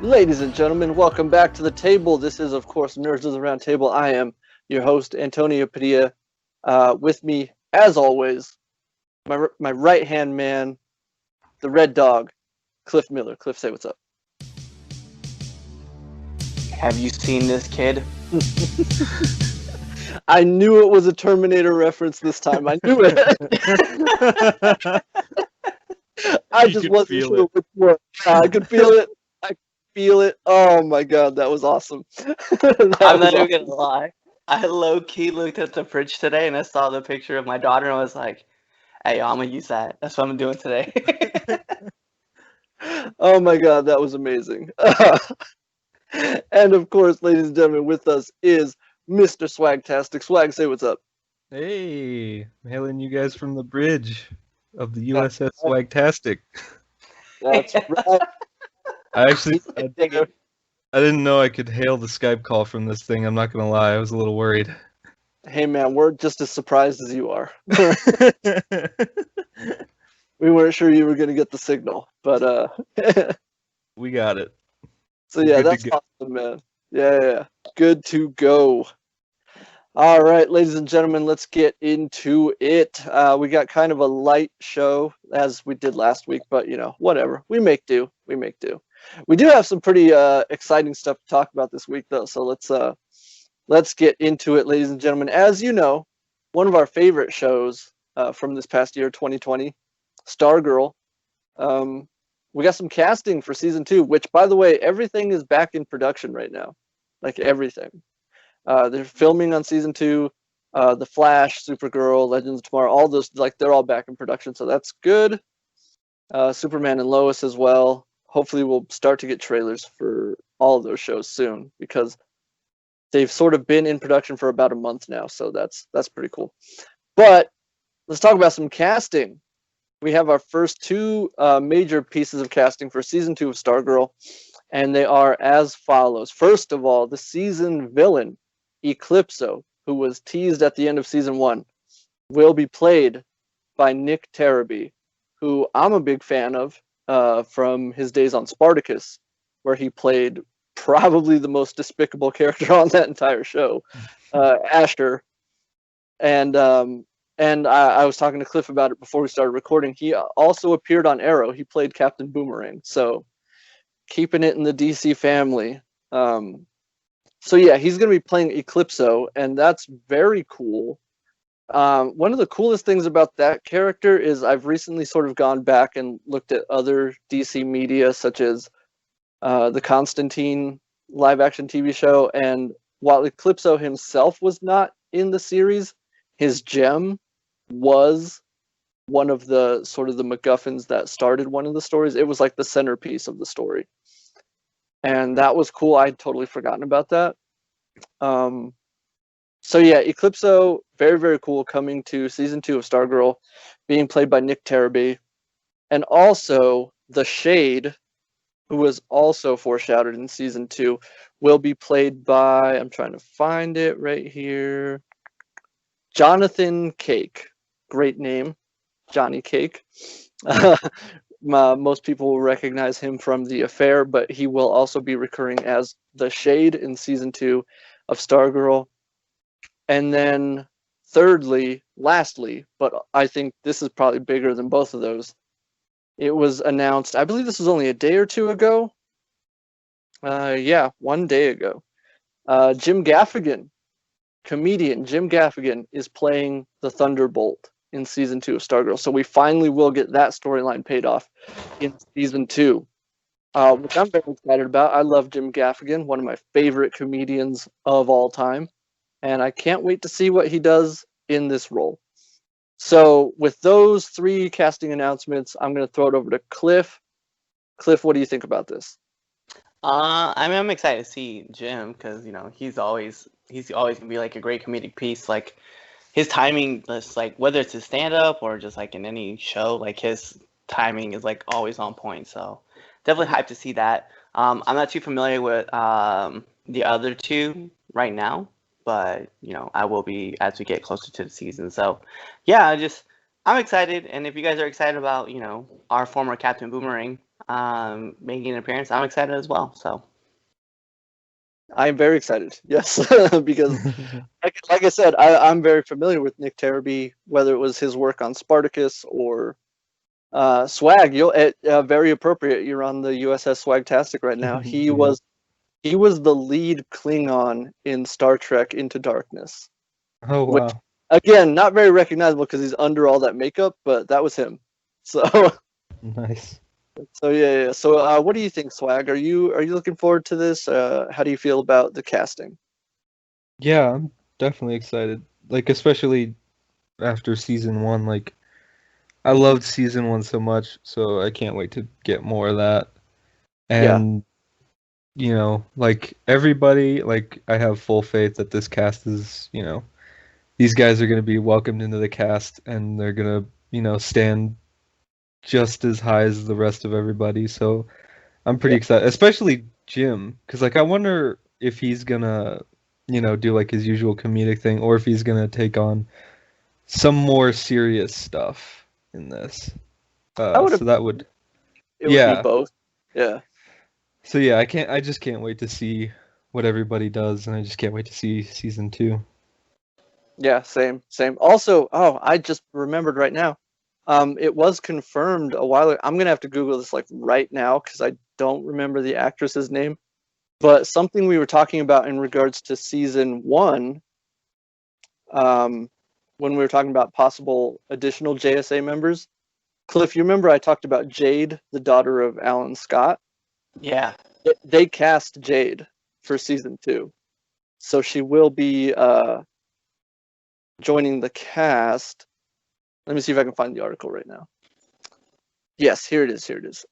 Ladies and gentlemen, welcome back to the table. This is, of course, Nerds of the Roundtable. I am your host, Antonio Padilla. With me, as always, my right-hand man, the Red Dog, Cliff Miller. Cliff, say what's up. Have you seen this kid? I knew it was a Terminator reference this time. I knew it. I just wasn't sure which one. Yeah, I could feel it. Feel it. Oh my god, that was awesome. I'm not even gonna lie. I low-key looked at the fridge today and I saw the picture of my daughter and I was like, hey, I'm gonna use that. That's what I'm doing today. Oh my god, that was amazing. And of course, ladies and gentlemen, with us is Mr. Swagtastic. Swag, say what's up. Hey, hailing you guys from the bridge of the USS Swagtastic. That's right. I didn't know I could hail the Skype call from this thing. I'm not gonna lie, I was a little worried. Hey man, we're just as surprised as you are. We weren't sure you were gonna get the signal, but we got it. So yeah, that's awesome, man. Yeah, good to go. All right, ladies and gentlemen, let's get into it. We got kind of a light show as we did last week, but you know, whatever. We make do. We do have some pretty exciting stuff to talk about this week, though. So let's get into it, ladies and gentlemen. As you know, one of our favorite shows from this past year, 2020, Stargirl. We got some casting for season 2, which, by the way, everything is back in production right now, like everything. They're filming on season 2. The Flash, Supergirl, Legends of Tomorrow, all those, like, they're all back in production, so that's good. Superman and Lois as well. Hopefully we'll start to get trailers for all of those shows soon, because they've sort of been in production for about a month now, so that's pretty cool. But let's talk about some casting. We have our first 2 major pieces of casting for season 2 of Stargirl, and they are as follows. First of all, the season villain, Eclipso, who was teased at the end of season 1, will be played by Nick Tarabby, who I'm a big fan of from his days on Spartacus, where he played probably the most despicable character on that entire show, Asher. And I was talking to Cliff about it before we started recording. He also appeared on Arrow. He played Captain Boomerang. So keeping it in the DC family. So yeah, he's going to be playing Eclipso, and that's very cool. One of the coolest things about that character is I've recently sort of gone back and looked at other DC media, such as the Constantine live-action TV show, and while Eclipso himself was not in the series, his gem was one of the sort of the MacGuffins that started one of the stories. It was like the centerpiece of the story. And that was cool. I'd totally forgotten about that. So yeah, Eclipso, very, very cool, coming to season 2 of Stargirl, being played by Nick Tarabby. And also, the Shade, who was also foreshadowed in season 2, will be played by, I'm trying to find it right here, Jonathan Cake. Great name, Johnny Cake. Most people will recognize him from The Affair, but he will also be recurring as the Shade in season 2 of Stargirl. And then lastly, but I think this is probably bigger than both of those, it was announced, I believe this was only a day or 2 ago. Yeah, 1 day ago. Jim Gaffigan, comedian Jim Gaffigan, is playing the Thunderbolt in season 2 of Stargirl. So we finally will get that storyline paid off in season 2, which I'm very excited about. I love Jim Gaffigan, one of my favorite comedians of all time, and I can't wait to see what he does in this role. So with those 3 casting announcements, I'm going to throw it over to Cliff. Cliff, what do you think about this? I mean, I'm excited to see Jim because, you know, he's always gonna be like a great comedic piece. Like his timing, just like whether it's his stand-up or just like in any show, like his timing is like always on point. So definitely hyped to see that. I'm not too familiar with the other 2 right now, but you know, I will be as we get closer to the season. So yeah, I'm excited, and if you guys are excited about, you know, our former Captain Boomerang, making an appearance. I'm excited as well. So I'm very excited. Yes, because like I said, I'm very familiar with Nick Terabee, whether it was his work on Spartacus or Swag. Very appropriate. You're on the USS Swagtastic right now. He was the lead Klingon in Star Trek Into Darkness. Oh Which, wow. again, not very recognizable because he's under all that makeup, but that was him. So Nice. so yeah. So what do you think, Swag? Are you looking forward to this? How do you feel about the casting? Yeah, I'm definitely excited. Like especially after season one. Like I loved season one so much, so I can't wait to get more of that. Yeah. And like everybody, like I have full faith that this cast is, these guys are gonna be welcomed into the cast and they're gonna, stand just as high as the rest of everybody. So I'm pretty Yeah. excited, especially Jim, because like I wonder if he's gonna, do like his usual comedic thing, or if he's gonna take on some more serious stuff in this. I would So that would, It would be yeah. both. Yeah. So yeah, I just can't wait to see what everybody does, and I just can't wait to see season two. Yeah, same. Also, oh, I just remembered right now. It was confirmed a while ago. I'm gonna have to Google this like right now because I don't remember the actress's name. But something we were talking about in regards to season one, when we were talking about possible additional JSA members. Cliff, you remember I talked about Jade, the daughter of Alan Scott? yeah, They cast Jade for season two, so she will be joining the cast. Let me see if I can find the article right now. Yes, here it is.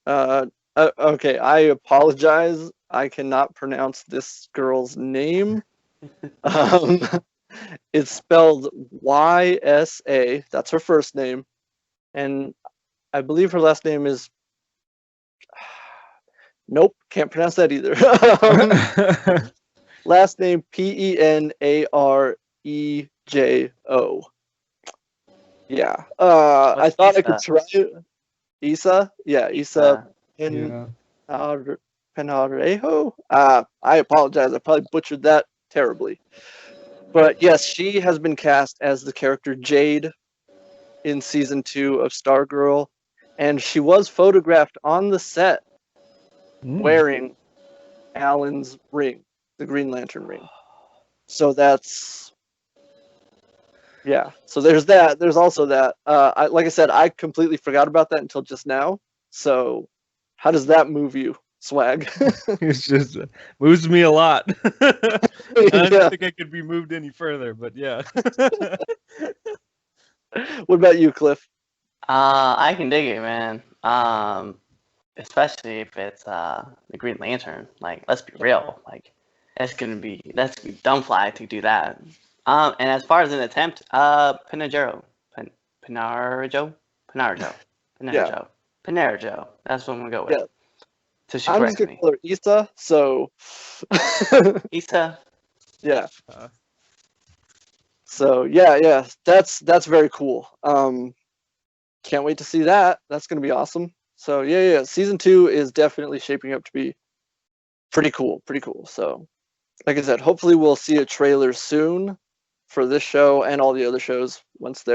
Okay, I apologize. I cannot pronounce this girl's name. Um, it's spelled YSA. That's her first name, and I believe her last name is. Nope, can't pronounce that either. Last name Penarejo. Yeah. I what's thought I could Issa? try it. Isa? Yeah, Isa Issa. Yeah. Penarejo. I apologize. I probably butchered that terribly. But yes, she has been cast as the character Jade in season 2 of Stargirl, and she was photographed on the set wearing Alan's ring, the Green Lantern ring. So that's yeah. So there's that. There's also that. Like I said, I completely forgot about that until just now. So how does that move you, Swag? It's just moves me a lot. I don't Yeah. think I could be moved any further, but yeah. What about you, Cliff? I can dig it, man. Especially if it's the Green Lantern. Like, let's be real. Like, that's gonna be dumb fly to do that. And as far as an attempt, Pinajero, Pinarajo, Pinarajo, Yeah. Pinarajo, Pinarajo. That's what I'm gonna go with. Yeah. So she I'm just correct gonna me. call her Issa. So Issa. yeah. Uh, So yeah. That's very cool. Can't wait to see that. That's gonna be awesome. So yeah. Season 2 is definitely shaping up to be pretty cool. So like I said, hopefully we'll see a trailer soon for this show and all the other shows once they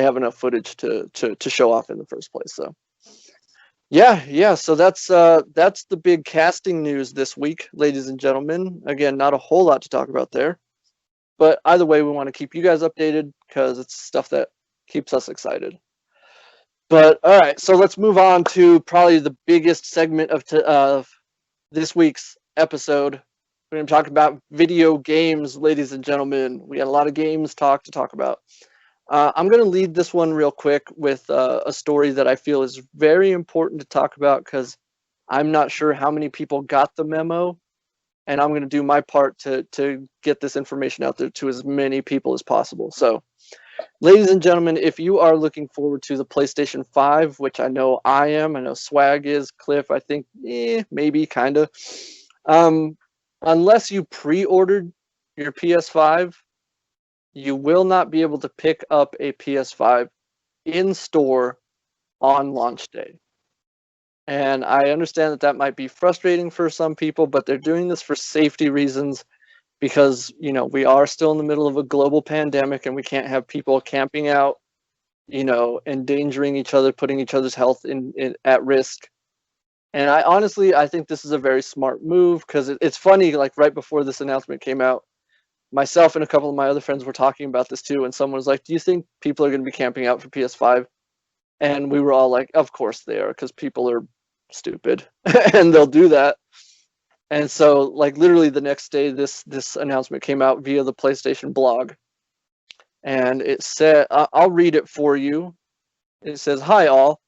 have enough footage to show off in the first place. So yeah. So that's the big casting news this week, ladies and gentlemen. Again, not a whole lot to talk about there, but either way, we want to keep you guys updated because it's stuff that keeps us excited. But all right, so let's move on to probably the biggest segment of this week's episode. We're going to talk about video games, ladies and gentlemen. We got a lot of games to talk about. I'm going to lead this one real quick with a story that I feel is very important to talk about because I'm not sure how many people got the memo, and I'm going to do my part to get this information out there to as many people as possible. So, ladies and gentlemen, if you are looking forward to the PlayStation 5, which I know I am, I know Swag is, Cliff, I think, maybe, kind of. Unless you pre-ordered your PS5, you will not be able to pick up a PS5 in store on launch day. And I understand that that might be frustrating for some people, but they're doing this for safety reasons because, we are still in the middle of a global pandemic and we can't have people camping out, endangering each other, putting each other's health at risk. And I think this is a very smart move because it's funny, like right before this announcement came out, myself and a couple of my other friends were talking about this too, and someone was like, do you think people are going to be camping out for PS5? And we were all like, of course they are, because people are stupid and they'll do that. And so, like, literally the next day, this announcement came out via the PlayStation blog, and it said, I'll read it for you. It says, "Hi all,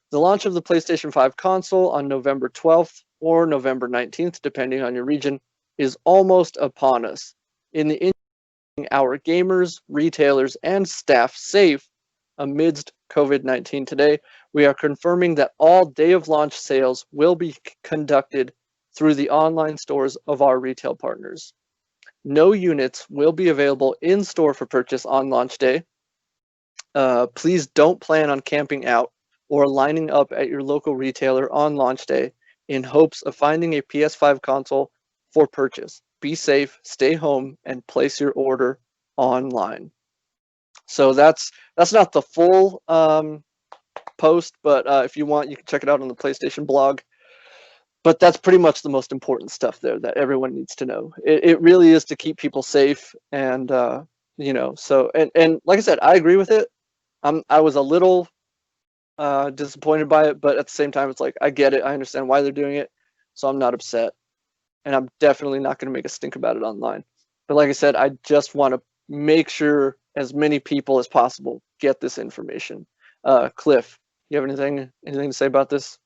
the launch of the PlayStation 5 console on November 12th or November 19th, depending on your region, is almost upon us. In the interim, our gamers, retailers, and staff safe amidst COVID-19 today, we are confirming that all day of launch sales will be conducted through the online stores of our retail partners. No units will be available in store for purchase on launch day. Please don't plan on camping out or lining up at your local retailer on launch day in hopes of finding a PS5 console for purchase. Be safe, stay home, and place your order online." So that's not the full post, but if you want, you can check it out on the PlayStation blog. But that's pretty much the most important stuff there that everyone needs to know. It really is to keep people safe, and so and like I said, I agree with it. I was a little disappointed by it, but at the same time, it's like I get it. I understand why they're doing it, so I'm not upset, and I'm definitely not going to make a stink about it online. But like I said, I just want to make sure as many people as possible get this information. Cliff, you have anything to say about this?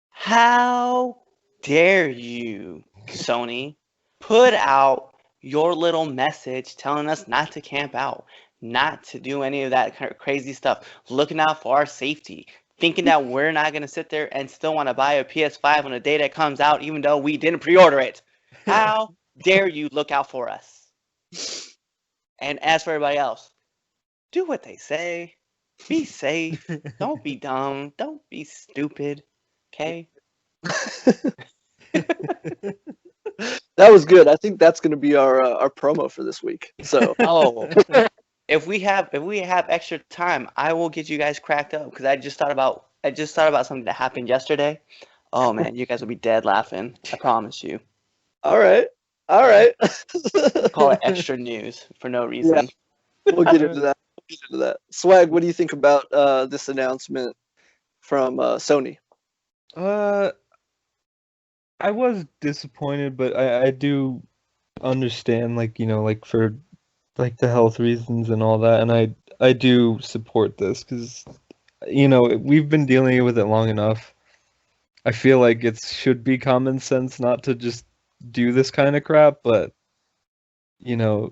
How dare you, Sony, put out your little message telling us not to camp out, not to do any of that kind of crazy stuff, looking out for our safety, thinking that we're not going to sit there and still want to buy a PS5 on the day that comes out, even though we didn't pre-order it. How dare you look out for us? And as for everybody else, do what they say. Be safe. Don't be dumb. Don't be stupid. Okay? That was good. I think that's going to be our promo for this week. So Oh, if we have extra time, I will get you guys cracked up because I just thought about something that happened yesterday. Oh man, you guys will be dead laughing. I promise you. all right. Call it extra news for no reason. Yeah, we'll get into that. Swag, what do you think about this announcement from Sony? I was disappointed, but I do understand, like, like for like the health reasons and all that, and I do support this because we've been dealing with it long enough. I feel like it should be common sense not to just do this kind of crap, but you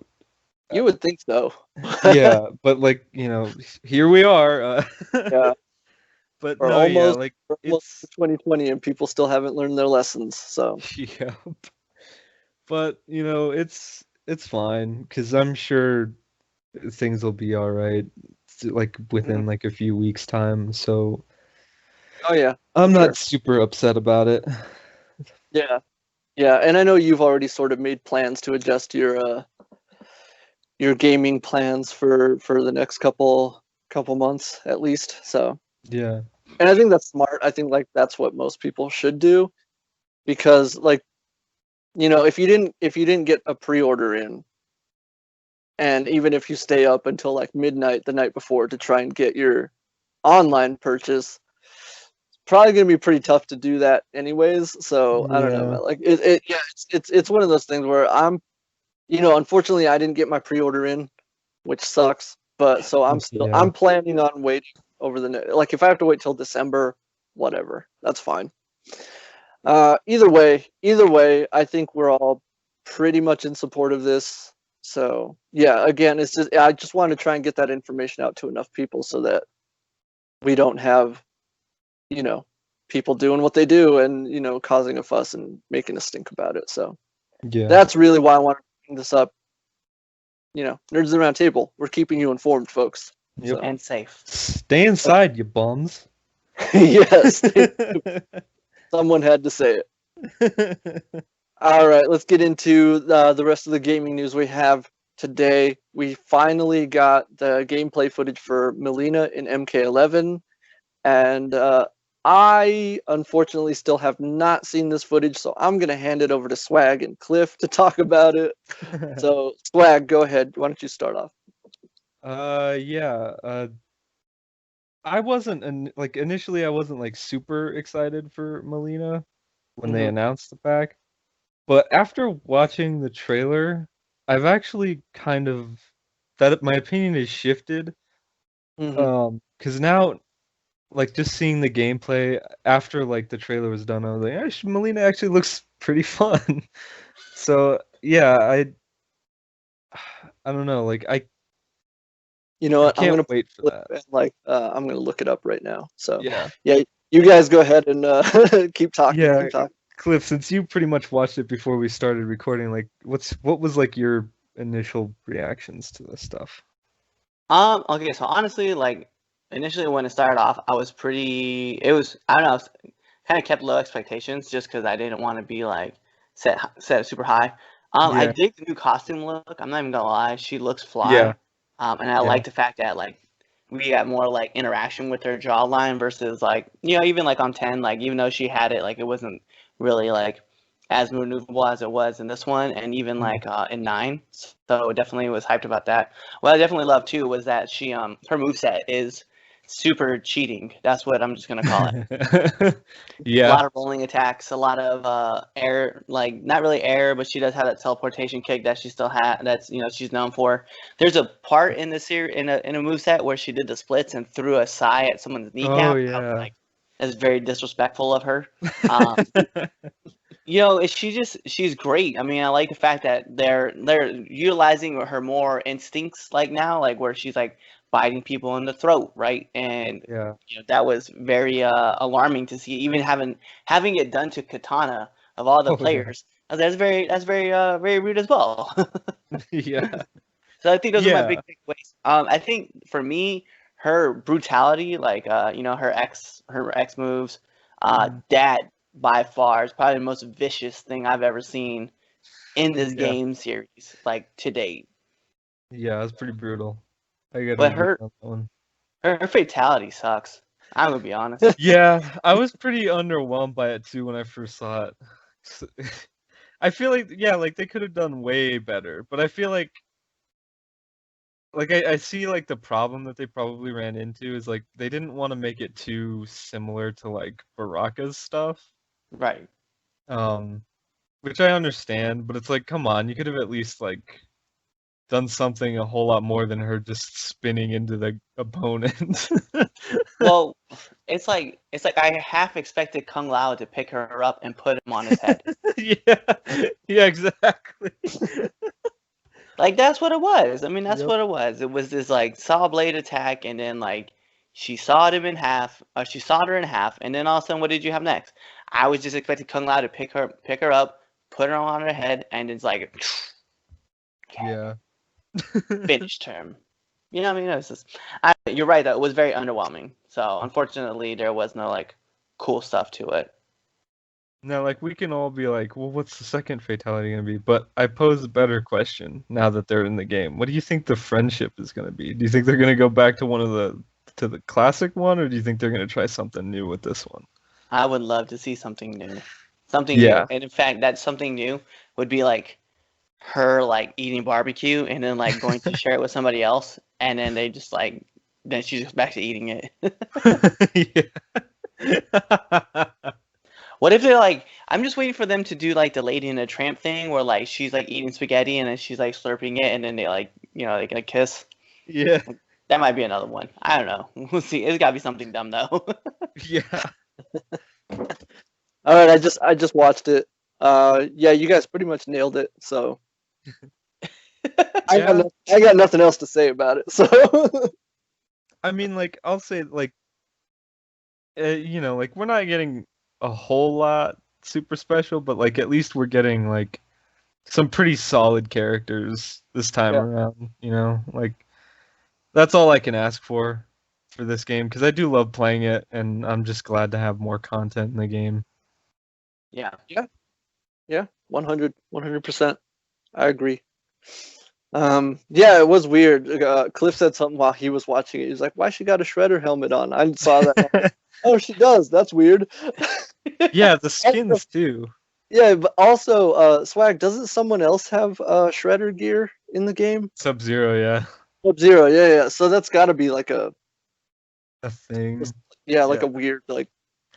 would think so. yeah, but like here we are. Yeah. But We're no, almost, yeah, like we're almost it's 2020 and people still haven't learned their lessons. So yeah, but it's fine because I'm sure things will be all right, like within like a few weeks time. So oh yeah, I'm sure. not super upset about it. Yeah, and I know you've already sort of made plans to adjust your gaming plans for the next couple months at least. So Yeah. and I think that's smart. I think like that's what most people should do because like if you didn't get a pre-order in, and even if you stay up until like midnight the night before to try and get your online purchase, it's probably going to be pretty tough to do that anyways. So I don't know, man. Like it's one of those things where I'm unfortunately I didn't get my pre-order in, which sucks, but so I'm planning on waiting over like if I have to wait till December, whatever, that's fine. Either way, I think we're all pretty much in support of this. So yeah, again, I just want to try and get that information out to enough people so that we don't have, people doing what they do and causing a fuss and making a stink about it. So Yeah. that's really why I want to bring this up. Nerds of the Round Table, we're keeping you informed, folks. Yep. So. And safe. Stay inside, you bums. Yes. Someone had to say it. All right, let's get into the rest of the gaming news we have today. We finally got the gameplay footage for Mileena in MK11, and I unfortunately still have not seen this footage, so I'm going to hand it over to Swag and Cliff to talk about it. So, Swag, go ahead. Why don't you start off? Yeah. I wasn't initially I wasn't like super excited for Mileena when they announced the pack. But after watching the trailer, I've actually kind of my opinion has shifted. Because now, like, just seeing the gameplay after like the trailer was done, I was like, Mileena actually looks pretty fun. So yeah, I don't know, like You know what? I can't wait for that. And, I'm gonna look it up right now. So yeah, you guys go ahead and keep talking. Yeah, keep talking. Cliff, since you pretty much watched it before we started recording, like, what was like your initial reactions to this stuff? Okay, so honestly, like initially when it started off, I was I don't know, kind of kept low expectations just because I didn't want to be like set it super high. I Yeah. dig the new costume look. I'm not even gonna lie, she looks fly. Yeah. And I like the fact that like we got more like interaction with her jawline versus like even like on 10, like even though she had it, like it wasn't really like as maneuverable as it was in this one, and even like in 9. So definitely was hyped about that. What I definitely loved too was that she her moveset is super cheating. That's what I'm just gonna call it. Yeah. A lot of rolling attacks, a lot of air, like not really air, but she does have that teleportation kick that she still had. That's she's known for. There's a part in the series in a moveset where she did the splits and threw a sigh at someone's kneecap. Oh yeah. Like, that's very disrespectful of her. She's great. I mean, I like the fact that they're utilizing her more instincts like now, like where she's like biting people in the throat, right? And Yeah. that was very alarming to see, even having it done to Katana of all the players. That's very rude as well. Yeah. So I think those are my big takeaways. I think for me, her brutality, like her X moves, that by far is probably the most vicious thing I've ever seen in this game series, like to date. Yeah, it's pretty brutal. I gotta But agree on that one. her fatality sucks. I'm gonna be honest. Yeah, I was pretty underwhelmed by it too when I first saw it. I feel like like they could have done way better, but I feel like I see like the problem that they probably ran into is like they didn't want to make it too similar to like Baraka's stuff. Right. Which I understand, but it's like, come on, you could have at least like done something a whole lot more than her just spinning into the opponent. Well, it's like I half expected Kung Lao to pick her up and put him on his head. Yeah, exactly. Like that's what it was. I mean, that's what it was. It was this like saw blade attack, and then like she sawed him in half, or she sawed her in half, and then all of a sudden, what did you have next? I was just expecting Kung Lao to pick her up, put her on her head, and it's like, yeah, finished term. You know what I mean? It was just, you're right though. It was very underwhelming. So unfortunately, there was no like cool stuff to it. Now, like, we can all be like, well, what's the second fatality gonna be? But I pose a better question now that they're in the game. What do you think the friendship is gonna be? Do you think they're gonna go back to the classic one, or do you think they're gonna try something new with this one? I would love to see something new. Something new. And in fact, that something new would be like her like eating barbecue and then like going to share it with somebody else, and then they just like then she just back to eating it. What if they're like, I'm just waiting for them to do like the Lady in a Tramp thing where like she's like eating spaghetti and then she's like slurping it and then they like they gonna kiss. Yeah. That might be another one. I don't know. We'll see. It's gotta be something dumb though. Yeah. All right, I just watched it. Yeah, you guys pretty much nailed it. So I got nothing else to say about it. So I mean, like, I'll say like, like we're not getting a whole lot super special, but like at least we're getting like some pretty solid characters this time around. Like that's all I can ask for this game because I do love playing it, and I'm just glad to have more content in the game. Yeah. Yeah, 100%. I agree. Yeah, it was weird. Cliff said something while he was watching it. He was like, "Why she got a Shredder helmet on?" I saw that. Like, oh, she does. That's weird. Yeah, the skins too. Yeah, but also, Swag, doesn't someone else have Shredder gear in the game? Sub-Zero, yeah. Sub-Zero, yeah. So that's got to be like A thing. like Yeah. a weird like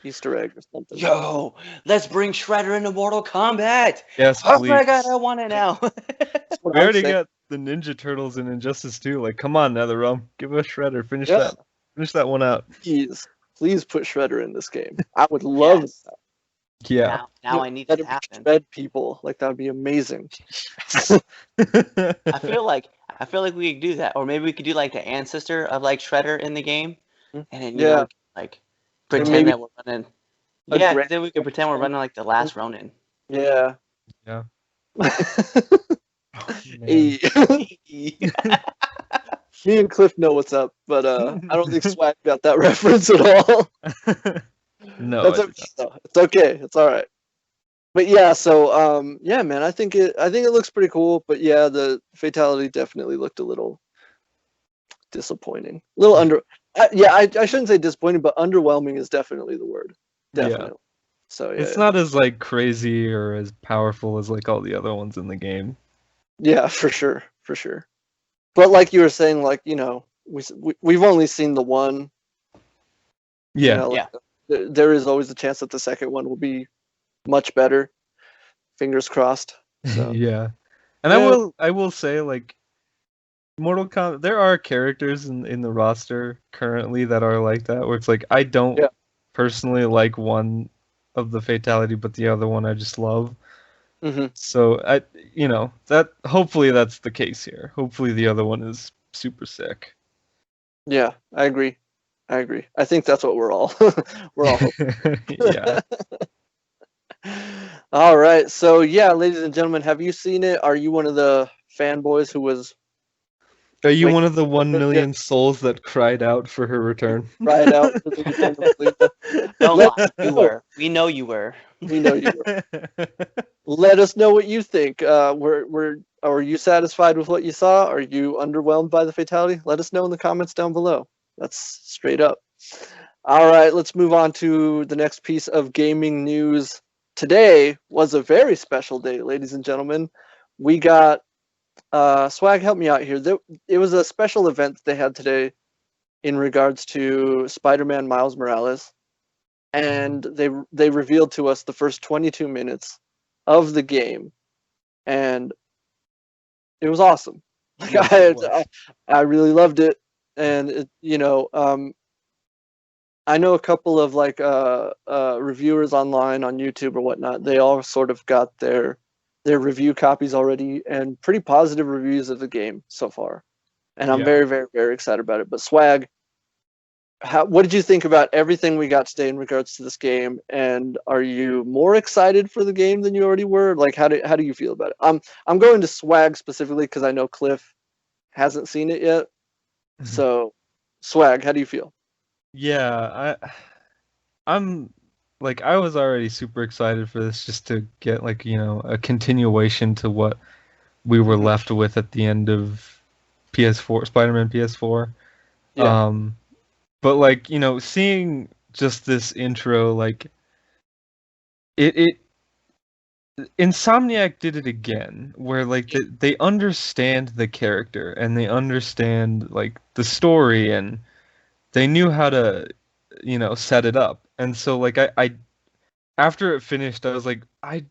Easter egg or something. Yo, let's bring Shredder into Mortal Kombat. Yes, Oh please. my god, I want it now. That's what We I'm already saying. got the Ninja Turtles in Injustice 2. Like, come on, NetherRealm. Give us Shredder. Finish Yeah. that one out. Please put Shredder in this game. I would love Yes. that. Yeah. Now I need Let to him happen. shred people. Like that would be amazing. I feel like we could do that, or maybe we could do like the ancestor of like Shredder in the game, and then you know like pretend maybe that we're running. a Yeah, 'cause grand- then we could pretend we're running like the last Ronin. Yeah. Yeah. Hey. Me and Cliff know what's up, but I don't think Swag got that reference at all. No, That's okay though. It's okay. It's all right. But yeah, so yeah, man, I think it looks pretty cool. But yeah, the fatality definitely looked a little disappointing. A little I shouldn't say disappointing, but underwhelming is definitely the word. Definitely. Yeah. So yeah. It's not as like crazy or as powerful as like all the other ones in the game. Yeah, for sure. But like you were saying, like, you know, we've only seen the one. Yeah. You know, like, there is always a chance that the second one will be much better. Fingers crossed. So. Yeah. And I will say, like, Mortal Kombat, there are characters in the roster currently that are like that, where it's like I don't personally like one of the fatality, but the other one I just love. Mm-hmm. So that hopefully that's the case here. Hopefully the other one is super sick. Yeah, I agree. I think that's what we're all hoping. Yeah. All right. So yeah, ladies and gentlemen, have you seen it? Are you one of the fanboys who was Are you one of the 1 million souls that cried out for her return? cried out for the return of Mileena? Don't lie, you were. We know you were. We know you were. Let us know what you think. Are you satisfied with what you saw? Are you underwhelmed by the fatality? Let us know in the comments down below. That's straight up. All right, let's move on to the next piece of gaming news. Today was a very special day, ladies and gentlemen. We got Swag, help me out here. It was a special event they had today in regards to Spider-Man Miles Morales, and they revealed to us the first 22 minutes of the game, and it was awesome. Like, I really loved it, and I know a couple of like reviewers online on YouTube or whatnot. They all sort of got their review copies already, and pretty positive reviews of the game so far. And I'm very, very, very excited about it. But Swag, what did you think about everything we got today in regards to this game? And are you more excited for the game than you already were? Like, how do you feel about it? I'm going to Swag specifically because I know Cliff hasn't seen it yet. So, Swag, how do you feel? Yeah, I'm like I was already super excited for this just to get like, a continuation to what we were left with at the end of PS4, Spider-Man PS4. Yeah. But like, seeing just this intro, like it Insomniac did it again, where like they understand the character and they understand like the story and they knew how to, set it up. And so like I after it finished, I was like, I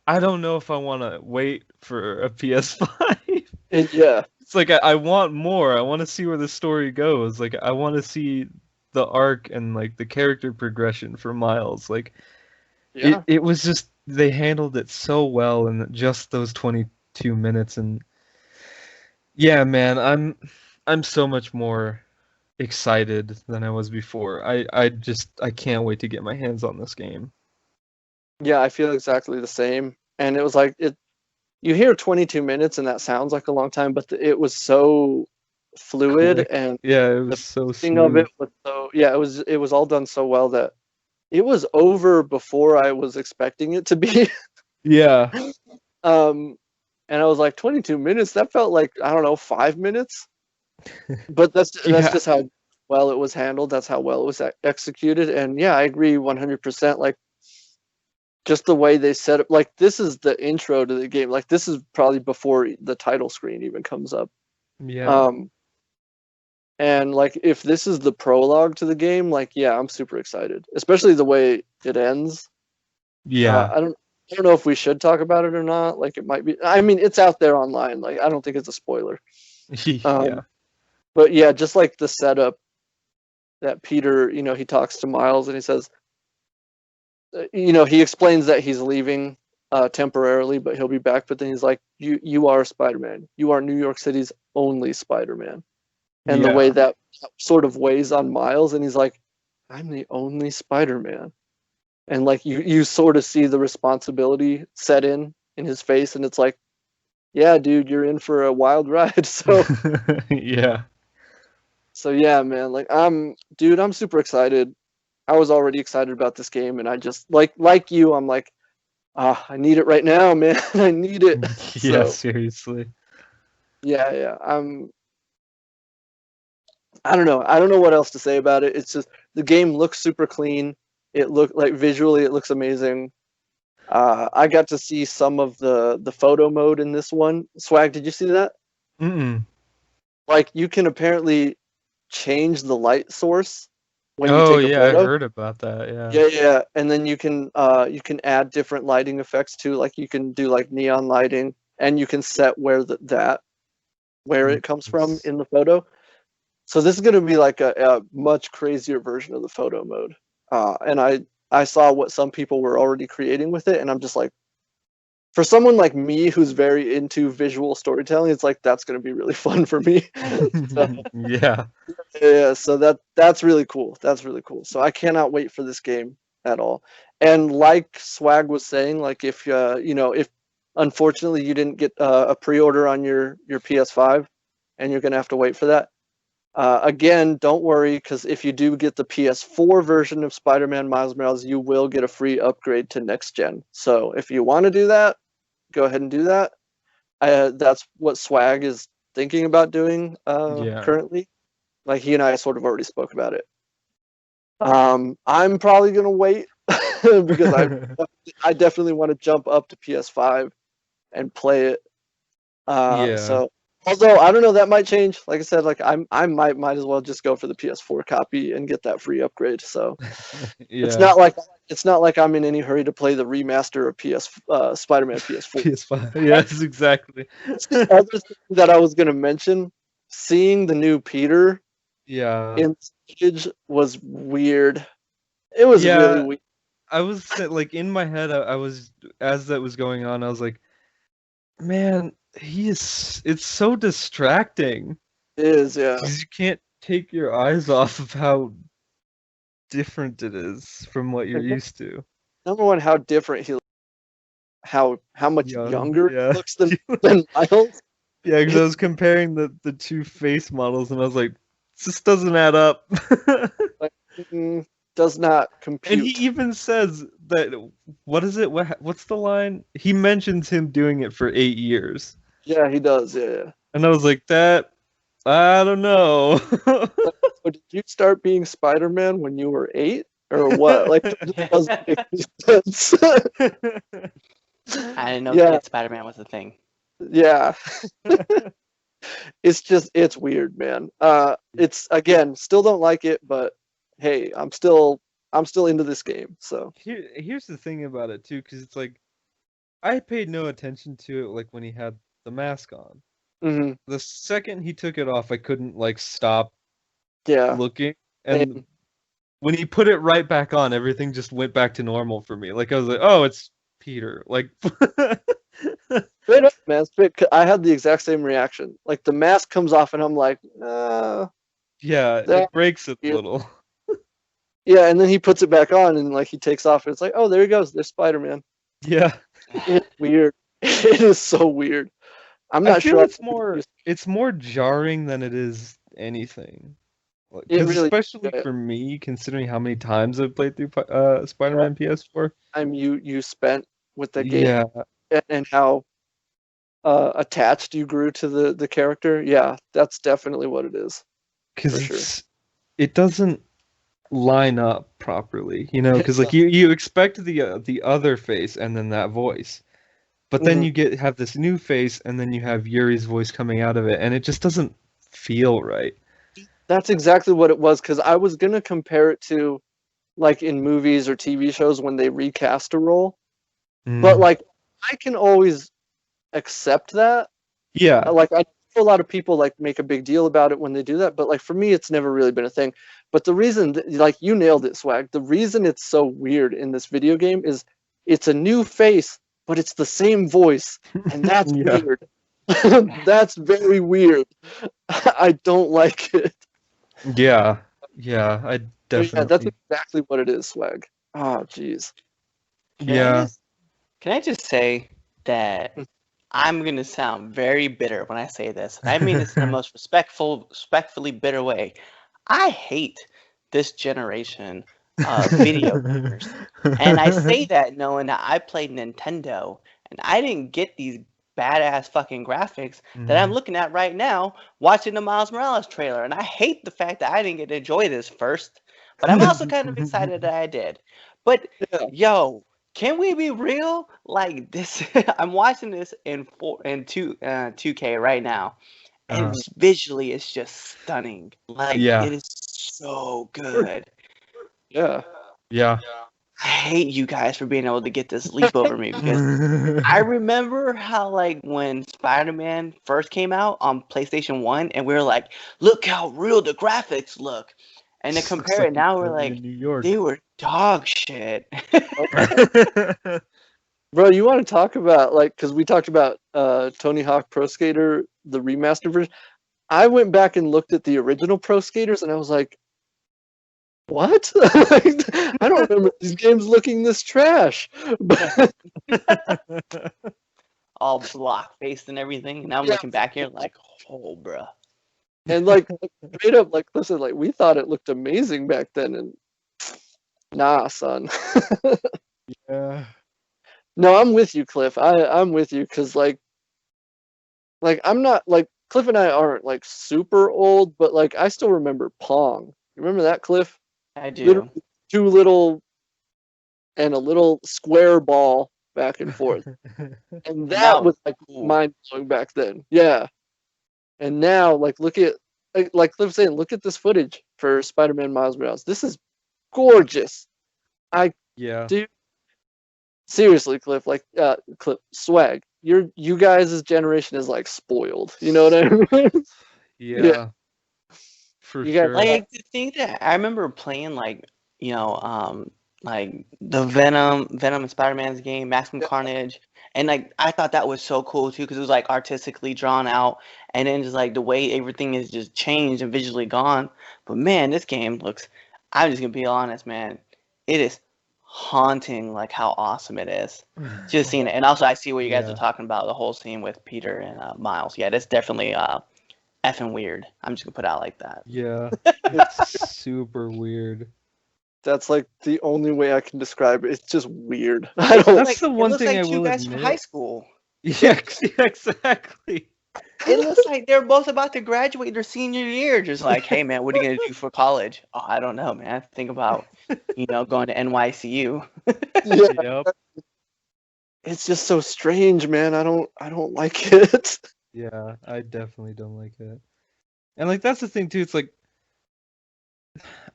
don't know if I want to wait for a PS5. Yeah. It's like I want more. I want to see where the story goes. Like I want to see the arc and like the character progression for Miles. Like it was just they handled it so well in just those 22 minutes. And yeah, man, I'm so much more excited than I was before. I can't wait to get my hands on this game. Yeah, I feel exactly the same. And it was like you hear 22 minutes and that sounds like a long time, but it was so fluid. Quick. And yeah, it was so smooth. Of it was so it was all done so well that it was over before I was expecting it to be. Yeah. And I was like, 22 minutes. That felt like, I don't know, 5 minutes. But that's Yeah. just how well it was handled. That's how well it was executed. And yeah, I agree 100%. Like, just the way they set up, like, this is the intro to the game. Like, this is probably before the title screen even comes up. Yeah. And like, if this is the prologue to the game, like, yeah, I'm super excited, especially the way it ends. Yeah. I don't know if we should talk about it or not. Like, it might be. I mean, it's out there online. Like, I don't think it's a spoiler. Yeah. But yeah, just like the setup that Peter, he talks to Miles and he says, he explains that he's leaving temporarily, but he'll be back. But then he's like, you are Spider-Man. You are New York City's only Spider-Man. And the way that sort of weighs on Miles, and he's like, I'm the only Spider-Man. And like, you sort of see the responsibility set in his face, and it's like, yeah, dude, you're in for a wild ride. So Yeah. so yeah, man, like, I'm super excited. I was already excited about this game, and I just like you, I'm like, I need it right now, man. I need it. Yeah, So seriously. yeah, I don't know what else to say about it. It's just, the game looks super clean. It looked like, visually it looks amazing. I got to see some of the photo mode in this one. Swag, did you see that? Mm-mm. Like, you can apparently change the light source when you Oh take a yeah, I photo. heard about that. Yeah. Yeah, and then you can add different lighting effects too. Like, you can do like neon lighting, and you can set where where it comes from in the photo. So this is going to be like a much crazier version of the photo mode. And I saw what some people were already creating with it, and I'm just like, for someone like me who's very into visual storytelling, it's like, that's going to be really fun for me. So, Yeah. yeah, so that's really cool. That's really cool. So I cannot wait for this game at all. And like Swag was saying, like, if if unfortunately you didn't get a pre-order on your PS5, and you're gonna have to wait for that. Again, don't worry, because if you do get the PS4 version of Spider-Man Miles Morales, you will get a free upgrade to next gen. So if you want to do that, go ahead and do that. That's what Swag is thinking about doing Yeah. currently. Like, he and I sort of already spoke about it. I'm probably gonna wait because I definitely want to jump up to PS5 and play it. Yeah. So, although I don't know, that might change. Like I said, like, I might as well just go for the PS4 copy and get that free upgrade. So it's Yeah. not like I'm in any hurry to play the remaster of Spider-Man PS4. PS5. Yes, exactly. The other thing that I was gonna mention, seeing the new Peter Yeah. in stage was weird. It was really weird. I was like, in my head, I was, as that was going on, I was like, man, it's so distracting. It is, yeah. Because you can't take your eyes off of how different it is from what you're used to. Number one, how different he looks, how much younger Yeah. he looks than Miles. Yeah, because I was comparing the two face models, and I was like, this doesn't add up. Like, does not compute. And he even says that, what is it? What's the line? He mentions him doing it for 8 years. Yeah, he does. Yeah. And I was like, that, I don't know. So did you start being Spider-Man when you were 8, or what? Like, that doesn't make any sense. I didn't know Yeah. Spider-Man was a thing. Yeah. It's weird, man. It's, again, still don't like it, but hey, I'm still into this game. So Here's the thing about it too, because it's like, I paid no attention to it like when he had the mask on. mm-hmm. The second he took it off, I couldn't like stop looking. And when he put it right back on, everything just went back to normal for me. Like, I was like, oh, it's Peter. Like, straight up, man. I had the exact same reaction. Like, the mask comes off, and I'm like, yeah, it breaks it a little. Yeah, and then he puts it back on, and like, he takes off, and it's like, oh, there he goes. There's Spider-Man. Yeah. It's weird. It is so weird. I'm not sure. It's more jarring than it is anything. Because really, especially for me, considering how many times I've played through Spider-Man PS4. time you spent with the game Yeah, and how attached you grew to the character. Yeah, that's definitely what it is. because sure. it doesn't line up properly, because like you expect the other face and then that voice, but then Mhm. you have this new face and then you have Yuri's voice coming out of it, and it just doesn't feel right. That's exactly what it was, because I was gonna compare it to like in movies or TV shows when they recast a role, but Mm. like I can always accept that. Yeah. Like I know a lot of people like make a big deal about it when they do that, but like for me, it's never really been a thing. But the reason, like you nailed it, Swag. The reason it's so weird in this video game is it's a new face, but it's the same voice, and that's Yeah. weird. That's very weird. I don't like it. Yeah. Yeah. I But yeah, that's definitely. exactly what it is, Swag. Oh, jeez. Yeah. Can I just say that I'm gonna sound very bitter when I say this, and I mean this in the most respectfully bitter way. I hate this generation of video gamers, and I say that knowing that I played Nintendo, and I didn't get these badass fucking graphics that I'm looking at right now, watching the Miles Morales trailer, and I hate the fact that I didn't get to enjoy this first, but I'm also kind of excited that I did. But Yeah. yo, can we be real? Like this, I'm watching this in 2K right now, and visually it's just stunning. Like Yeah. it is so good. Yeah. Yeah. I hate you guys for being able to get this leap over me because I remember how like when Spider-Man first came out on PlayStation 1 and we were like, look how real the graphics look. And to Looks compare like it you're now, we're currently like, in New York. they were dog shit. Bro, you want to talk about like because we talked about Tony Hawk Pro Skater, the remastered version. I went back and looked at the original Pro Skaters, and I was like, "What? I don't remember these games looking this trash." But All block faced and everything. And now I'm yeah, looking back here like, oh, bruh. and like straight up, like listen, like we thought it looked amazing back then, and nah, son. Yeah. No, I'm with you, Cliff. I'm with you because like I'm not like Cliff and I aren't like super old, but like I still remember Pong. You remember that, Cliff? I do. Literally two little and a little square ball back and forth. And And that that was was like cool. mind blowing back then. Yeah. And now like look at like Cliff saying, look at this footage for Spider-Man Miles Morales. This is gorgeous. I Yeah. do seriously, Cliff, like Cliff Swag. You guys' generation is like spoiled. You know what I mean? Yeah. For You guys sure. Like to think that I remember playing like the Venom and Spider-Man's game, Maximum Carnage, and like I thought that was so cool too because it was like artistically drawn out, and then just like the way everything is just changed and visually gone. But man, this game looks. I'm just gonna be honest, man. It is haunting, like how awesome it is. Just seeing it, and also I see what you guys are Yeah. talking about the whole scene with Peter and Miles. Yeah, that's definitely effing weird. I'm just gonna put it out like that. Yeah. It's super weird. that's like the only way I can describe it. It's just weird. I don't That's Like the it one looks thing like I two will guys from high admit. school. Yeah, exactly. It looks like they're both about to graduate their senior year. Just like, hey man, what are you gonna do for college? Oh, I don't know, man. Think about, going to NYCU. yeah, Yep. it's just so strange, man. I don't like it. Yeah, I definitely don't like it. And like that's the thing too, it's like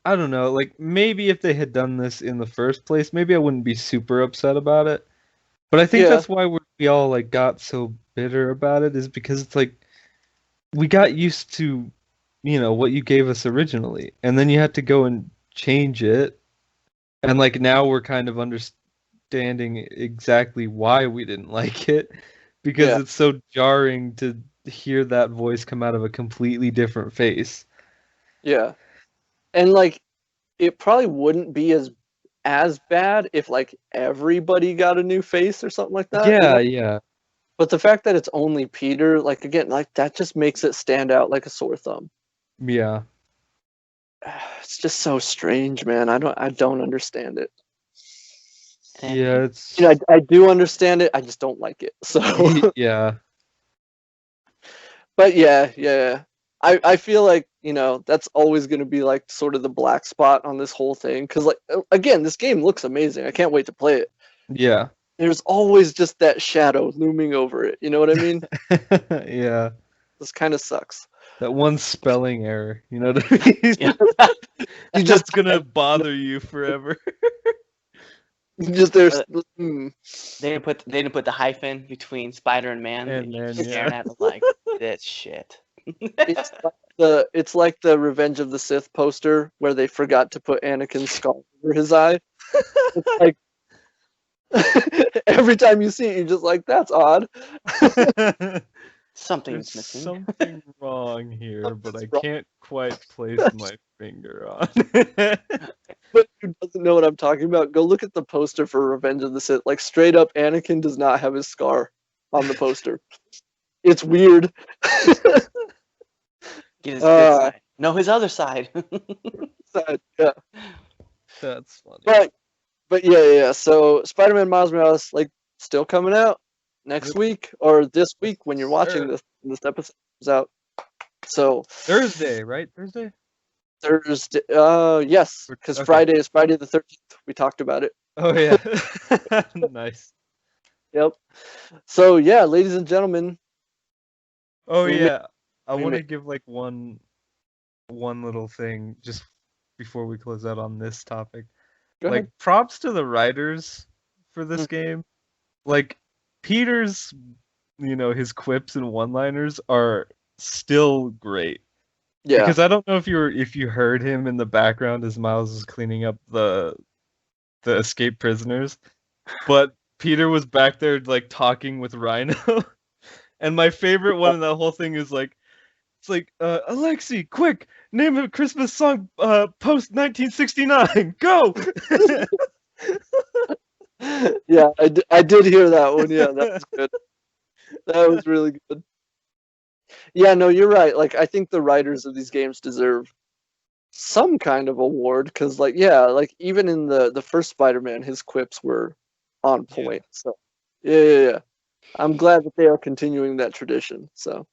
I don't know, like maybe if they had done this in the first place, maybe I wouldn't be super upset about it. But I think Yeah. that's why we all like got so bitter about it is because it's like we got used to, what you gave us originally, and then you had to go and change it. And like now we're kind of understanding exactly why we didn't like it because Yeah. it's so jarring to hear that voice come out of a completely different face. Yeah. And like it probably wouldn't be as bad if like everybody got a new face or something like that. Yeah, yeah. But the fact that it's only Peter, like again, like that just makes it stand out like a sore thumb. Yeah. it's just so strange, man. I don't understand it. And Yeah, it's You know, I do understand it. I just don't like it. So, yeah, but yeah. I feel like, you know, that's always going to be like sort of the black spot on this whole thing. Because, like, again, this game looks amazing. I can't wait to play it. yeah, There's always just that shadow looming over it. You know what I mean? yeah. This kind of sucks. That one spelling error, you know what I mean? yeah. You That's just gonna bother you forever. there's They didn't put the hyphen between Spider and Man. And You're Man, staring yeah. at it like this shit. it's like the Revenge of the Sith poster where they forgot to put Anakin's skull over his eye. It's like every time you see it, you're just like, that's odd. Something's There's missing. something wrong here, but I Something's wrong. can't quite place my finger on it. But who doesn't know what I'm talking about? Go look at the poster for Revenge of the Sith. Like, straight up, Anakin does not have his scar on the poster. It's weird. Get his good side. No, his other side. Yeah. That's funny. But yeah. So Spider-Man Miles Morales, like, still coming out next week or this week when you're watching this episode is out. So Thursday, right? Thursday? Thursday, yes, because Okay. Friday is Friday the 13th. We talked about it. Oh yeah. Nice. Yep. So yeah, ladies and gentlemen. Oh We yeah. I we want to ma- give like one little thing just before we close out on this topic. Go Like ahead. props to the writers for this game. Like Peter's, his quips and one-liners are still great. Yeah. Because I don't know if you heard him in the background as Miles was cleaning up the escaped prisoners, but Peter was back there like talking with Rhino. And my favorite one in that whole thing is like, it's like, Alexi, quick, name a Christmas song post 1969. Go. Yeah, I did hear that one. Yeah, that was good. That was really good. Yeah, no, you're right. Like, I think the writers of these games deserve some kind of award because, like, yeah, like even in the first Spider-Man, his quips were on point. So, yeah. I'm glad that they are continuing that tradition. So,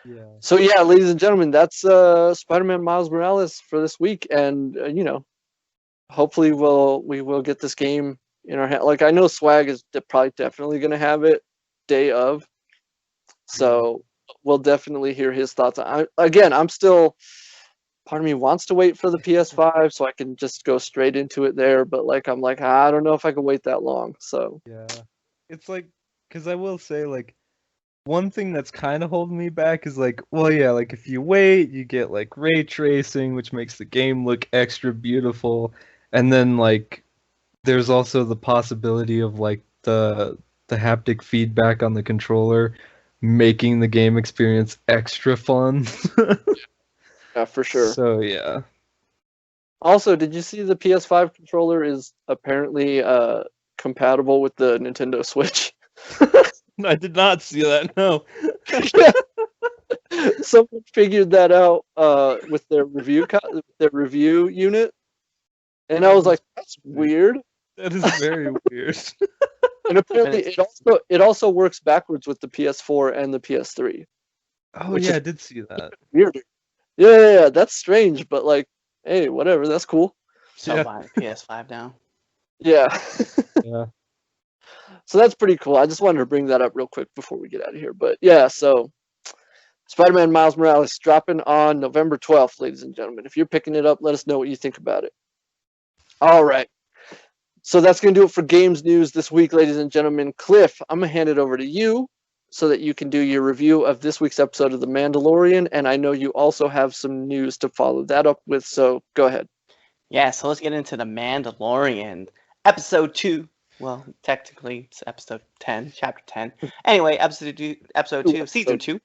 yeah, ladies and gentlemen, that's Spider-Man Miles Morales for this week, and hopefully we will get this game in our hand. Like, I know Swag is probably definitely going to have it day of, so we'll definitely hear his thoughts. I'm still, part of me wants to wait for the PS5 so I can just go straight into it there, but like I'm like, I don't know if I can wait that long. So yeah, it's like, because I will say, like, one thing that's kind of holding me back is like, well, yeah, like if you wait, you get like ray tracing, which makes the game look extra beautiful, and then like there's also the possibility of like the haptic feedback on the controller making the game experience extra fun. yeah, for sure. So yeah. Also, did you see the PS5 controller is apparently compatible with the Nintendo Switch? I did not see that. No. Someone figured that out with their review unit, and I was like, "That's weird." That is very weird. And apparently, it also works backwards with the PS4 and the PS3. Oh yeah, I did see that. Weird. Yeah, that's strange, but like, hey, whatever, that's cool. So buy PS5 now. Yeah. Yeah. So that's pretty cool. I just wanted to bring that up real quick before we get out of here. But yeah, so Spider-Man Miles Morales dropping on November 12th, ladies and gentlemen. If you're picking it up, let us know what you think about it. All right. So that's going to do it for games news this week, ladies and gentlemen. Cliff, I'm going to hand it over to you so that you can do your review of this week's episode of The Mandalorian. And I know you also have some news to follow that up with, so go ahead. Yeah, so let's get into The Mandalorian, episode 2. Well, technically, it's episode 10, chapter 10. Anyway, episode 2, season 2.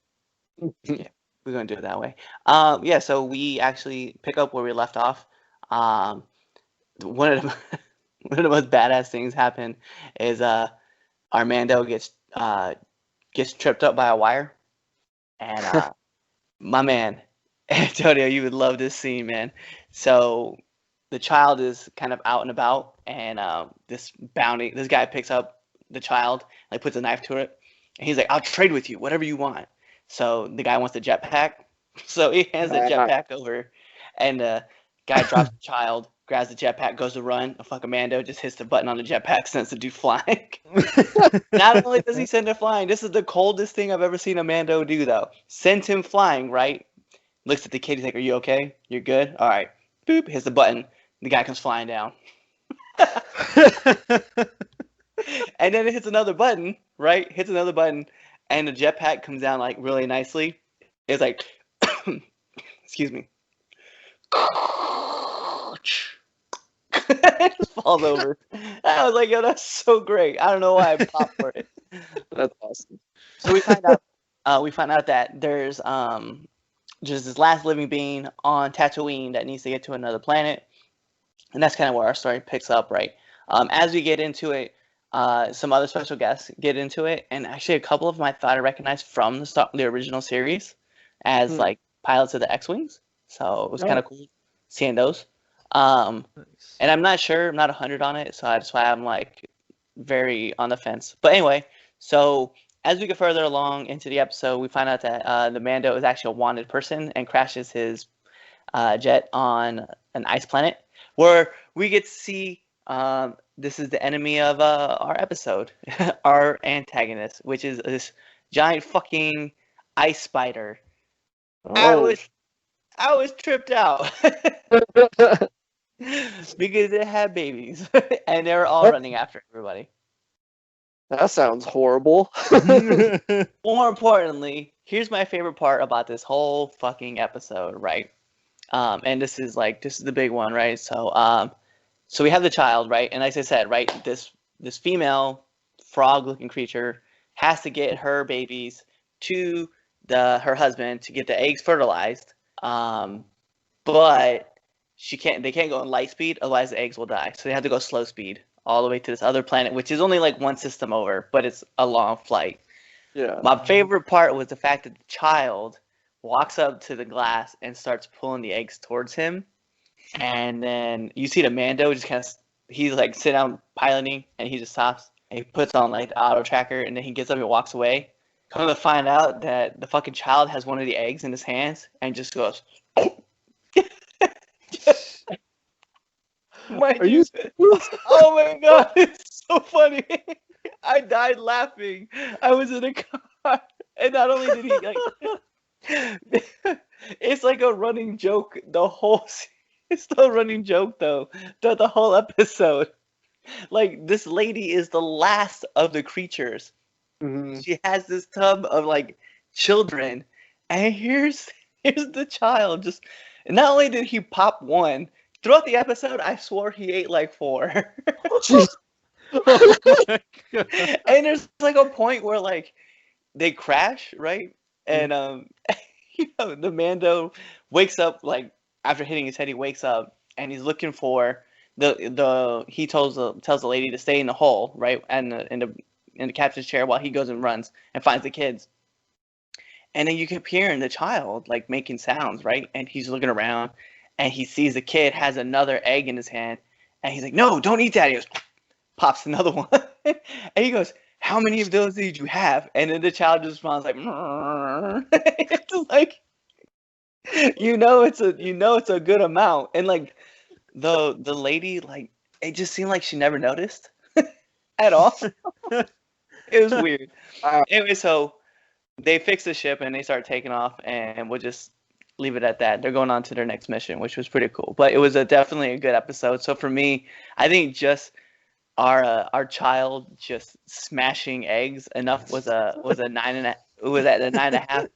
Yeah, we're going to do it that way. Yeah, so we actually pick up where we left off. One of the most badass things happen is Armando gets tripped up by a wire. And my man, Antonio, you would love this scene, man. So the child is kind of out and about, and this guy picks up the child, like puts a knife to it, and he's like, "I'll trade with you, whatever you want." So the guy wants the jetpack, so he hands the jetpack over, and the guy drops the child, grabs the jetpack, goes to run. A fucking Mando just hits the button on the jetpack, sends the dude flying. Not only does he send it flying, this is the coldest thing I've ever seen a Mando do, though. Sends him flying, right? Looks at the kid, he's like, "Are you okay? You're good? All right." Boop, hits the button. The guy comes flying down. And then it hits another button, right? Hits another button, and the jetpack comes down like really nicely. It's like, excuse me. It just falls over. I was like, yo, that's so great. I don't know why I popped for it. That's awesome. So we find out that there's just this last living being on Tatooine that needs to get to another planet, and that's kind of where our story picks up, right? As we get into it, some other special guests get into it, and actually a couple of them I thought I recognized from the original series as like pilots of the X-Wings, so it was kind of cool seeing those. And I'm not sure, I'm not 100 on it, so that's why I'm like very on the fence. But anyway, so as we get further along into the episode, we find out that the Mando is actually a wanted person and crashes his jet on an ice planet, where we get to see this is the enemy of our episode, our antagonist, which is this giant fucking ice spider. Oh. I was tripped out because it had babies and they were all running after everybody. That sounds horrible. More importantly, here's my favorite part about this whole fucking episode, right? And this is the big one, right? So we have the child, right? And as I said, right, this female frog-looking creature has to get her babies to her husband to get the eggs fertilized. But they can't go in light speed, otherwise the eggs will die. So they have to go slow speed all the way to this other planet, which is only like one system over, but it's a long flight. Yeah. My favorite part was the fact that the child walks up to the glass and starts pulling the eggs towards him. And then you see the Mando just kind of, he's like sit down piloting, and he just stops and he puts on like the auto tracker, and then he gets up and walks away. Come to find out that the fucking child has one of the eggs in his hands and just goes. Are you? Oh my god, it's so funny. I died laughing. I was in a car, and not only did he like, it's like a running joke. It's still a running joke though. The whole episode, like this lady is the last of the creatures. Mm-hmm. She has this tub of like children, and here's the child. Just not only did he pop one throughout the episode, I swore he ate like 4. Oh my God. And there's like a point where like they crash, right? And the Mando wakes up like after hitting his head. He wakes up and he's looking for he tells the lady to stay in the hole, right, and in the captain's chair while he goes and runs and finds the kids. And then you keep hearing the child like making sounds, right? And he's looking around and he sees the kid has another egg in his hand, and he's like, "No, don't eat that." He goes, pops another one, and he goes, "How many of those did you have?" And then the child just responds like, it's just like, it's a good amount. And like the lady, like, it just seemed like she never noticed at all. It was weird. Anyway, so they fix the ship and they start taking off, and we'll just leave it at that. They're going on to their next mission, which was pretty cool. But it was definitely a good episode. So for me, I think just our child just smashing eggs enough was a 9.5. It was at a 9.5.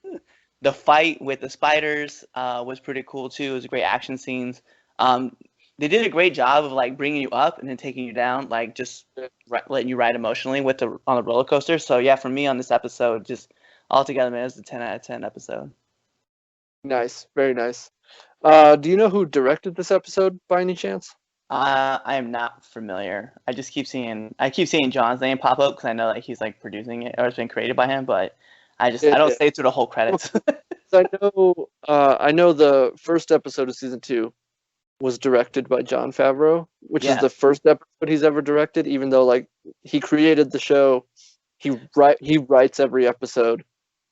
The fight with the spiders was pretty cool too. It was great action scenes. They did a great job of like bringing you up and then taking you down, like just letting you ride emotionally on the roller coaster. So yeah, for me on this episode, just altogether, man, it was a 10 out of 10 episode. Nice, very nice. Do you know who directed this episode by any chance? I am not familiar. I keep seeing John's name pop up because I know that he's like producing it or it's been created by him, but I don't stay through the whole credits. I know the first episode of season 2 was directed by Jon Favreau, which is Yeah. the first episode he's ever directed. Even though like he created the show, he writes every episode.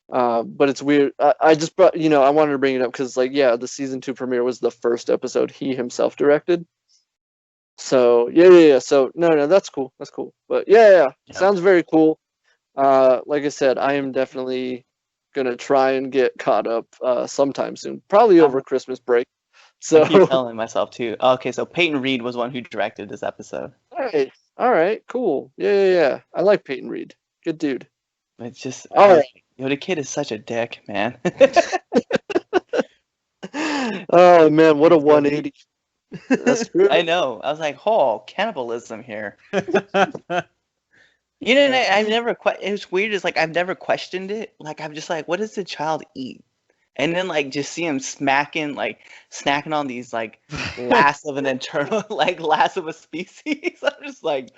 But it's weird. I just brought I wanted to bring it up because like the season 2 premiere was the first episode he himself directed. So yeah. So no, that's cool. That's cool. But yeah. Sounds very cool. Like I said, I am definitely gonna try and get caught up sometime soon, probably over Christmas break. So I keep telling myself too. Okay, so Peyton Reed was one who directed this episode. all right, cool. Yeah. I like Peyton Reed. Good dude. It's just, All right. the kid is such a dick, man. Oh man, what a 180. That's true. I know. I was like, oh, cannibalism here. You know, I've never. It was weird. It's like I've never questioned it. Like I'm just like, what does the child eat? And then like just see him snacking on these like last of an internal, like last of a species. I'm just like,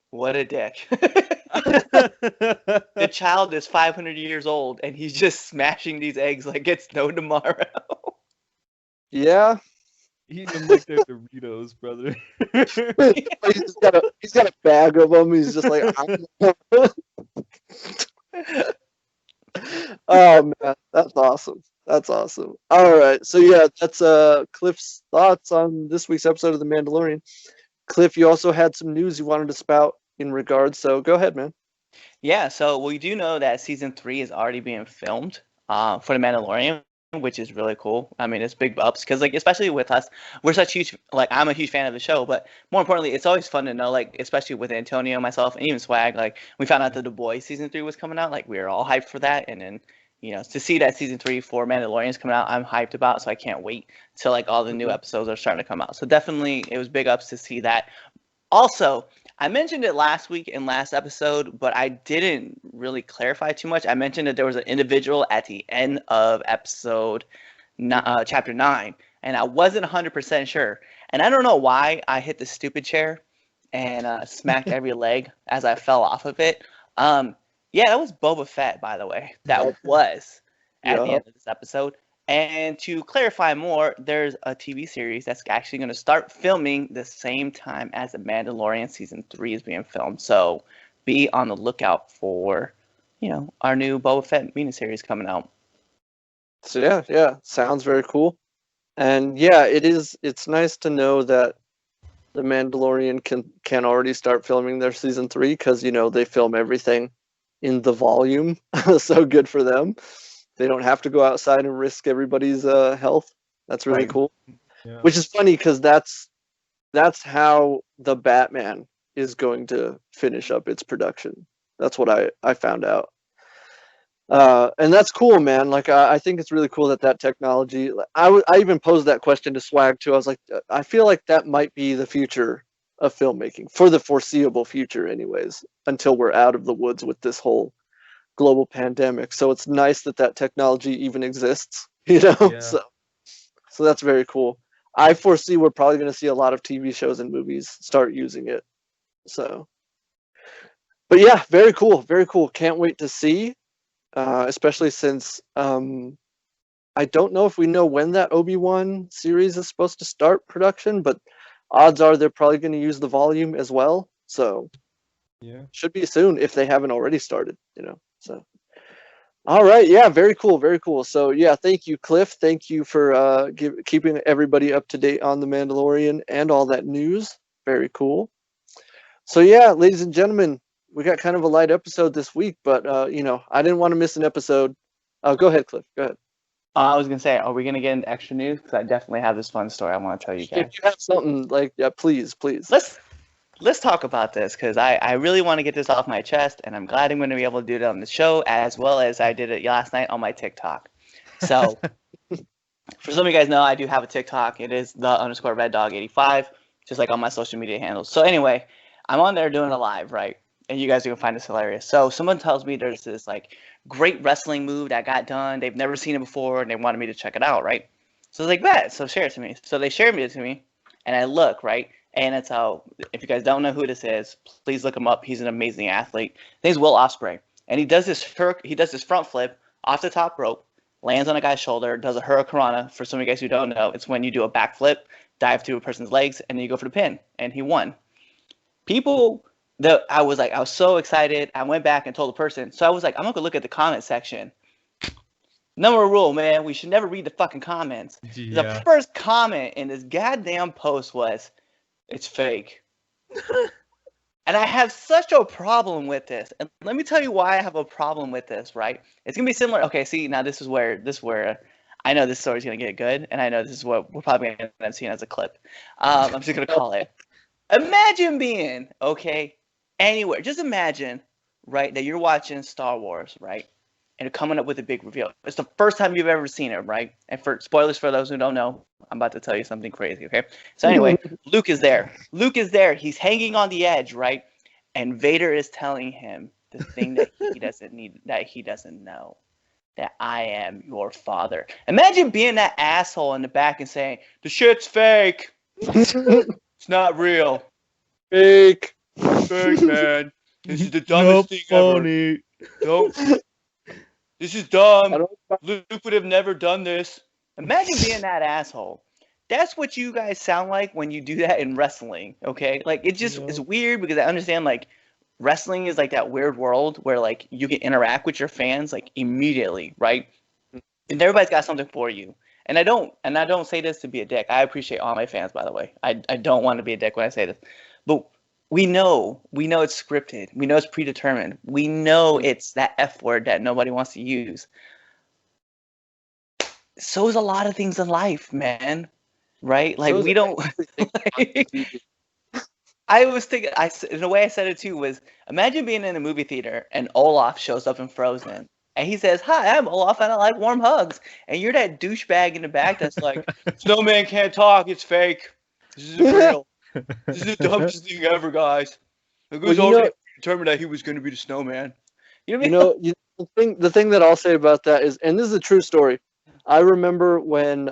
what a dick. The child is 500 years old and he's just smashing these eggs like it's no tomorrow. Yeah. Eating them like they're Doritos, brother. he's got a bag of them. He's just like, oh man, that's awesome. That's awesome. All right, so yeah, that's Cliff's thoughts on this week's episode of The Mandalorian. Cliff, you also had some news you wanted to spout in regards, so go ahead, man. Yeah, so we do know that season 3 is already being filmed for The Mandalorian, which is really cool. I mean, it's big ups because, like, especially with us, we're such huge. Like, I'm a huge fan of the show, but more importantly, it's always fun to know, like, especially with Antonio, myself, and even Swag. Like, we found out that The Boys season 3 was coming out. Like, we were all hyped for that, and then to see that season 3 for Mandalorian is coming out, I'm hyped about. So I can't wait till like all the new episodes are starting to come out. So definitely, it was big ups to see that. Also, I mentioned it last week in last episode, but I didn't really clarify too much. I mentioned that there was an individual at the end of chapter 9, and I wasn't 100% sure. And I don't know why I hit the stupid chair and smacked every leg as I fell off of it. Yeah, that was Boba Fett, by the way. That was at the end of this episode. And to clarify more, there's a TV series that's actually going to start filming the same time as The Mandalorian season 3 is being filmed. So be on the lookout for, our new Boba Fett miniseries coming out. So yeah, sounds very cool. And yeah, it's nice to know that The Mandalorian can already start filming their season 3 because they film everything in the volume. So good for them. They don't have to go outside and risk everybody's health. That's really cool. Yeah. Which is funny because that's how the Batman is going to finish up its production. That's what I found out. And that's cool, man. Like I think it's really cool that technology. I even posed that question to Swag too. I was like, I feel like that might be the future of filmmaking for the foreseeable future, anyways, until we're out of the woods with this whole global pandemic. So it's nice that technology even exists, Yeah. So that's very cool. I foresee we're probably going to see a lot of TV shows and movies start using it. So, but yeah, very cool. Very cool. Can't wait to see, especially since I don't know if we know when that Obi-Wan series is supposed to start production, but odds are they're probably going to use the volume as well. So yeah, should be soon if they haven't already started, So, all right, yeah, very cool, very cool. So, yeah, thank you, Cliff. Thank you for keeping everybody up to date on The Mandalorian and all that news. Very cool. So, yeah, ladies and gentlemen, we got kind of a light episode this week, but I didn't want to miss an episode. Go ahead, Cliff. Go ahead. I was gonna say, are we gonna get into extra news? Because I definitely have this fun story I want to tell you guys. If you have something please. Let's talk about this because I really want to get this off my chest, and I'm glad I'm going to be able to do it on the show as well as I did it last night on my TikTok. So, for some of you guys know, I do have a TikTok. It is _RedDog85, just like on my social media handles. So anyway, I'm on there doing a live, right? And you guys are gonna find this hilarious. So someone tells me there's this like great wrestling move that got done. They've never seen it before, and they wanted me to check it out, right? So I was like, bet. So share it to me. So they shared it to me, and I look, right? And it's how, if you guys don't know who this is, please look him up. He's an amazing athlete. His name's Will Ospreay. And he does this front flip off the top rope, lands on a guy's shoulder, does a hurricanrana. For some of you guys who don't know, it's when you do a backflip, dive through a person's legs, and then you go for the pin. And he won. I was so excited. I went back and told the person. So I was like, I'm gonna go look at the comment section. Number rule, man, we should never read the fucking comments. Yeah. The first comment in this goddamn post was, "It's fake." And I have such a problem with this. And let me tell you why I have a problem with this, right? It's gonna be similar. Okay, see, now this is where I know this story's gonna get good, and I know this is what we're probably gonna end up seeing as a clip. I'm just gonna call it. Imagine being, anywhere. Just imagine, right, that you're watching Star Wars, right? And you're coming up with a big reveal. It's the first time you've ever seen it, right? And for spoilers for those who don't know, I'm about to tell you something crazy, okay? So anyway, Luke is there. He's hanging on the edge, right? And Vader is telling him the thing that he doesn't know. That I am your father. Imagine being that asshole in the back and saying, the shit's fake. It's not real. Fake. Fake, man. This is the dumbest thing ever. Don't. This is dumb. Luke would have never done this. Imagine being that asshole. That's what you guys sound like when you do that in wrestling, okay? Like, it just is weird because I understand, like, wrestling is like that weird world where, like, you can interact with your fans, like, immediately, right? And everybody's got something for you. And I don't say this to be a dick. I appreciate all my fans, by the way. I don't want to be a dick when I say this. But we know it's scripted. We know it's predetermined. We know it's that F word that nobody wants to use. So is a lot of things in life, man. Right? Like, we don't. I was thinking, the way I said it too was, imagine being in a movie theater and Olaf shows up in Frozen. And he says, "Hi, I'm Olaf, and I like warm hugs." And you're that douchebag in the back that's like, "Snowman can't talk. It's fake. This isn't real. This is the dumbest thing ever, guys." It was already determined that he was going to be the snowman. You know what I mean? The thing that I'll say about that is, and this is a true story. I remember when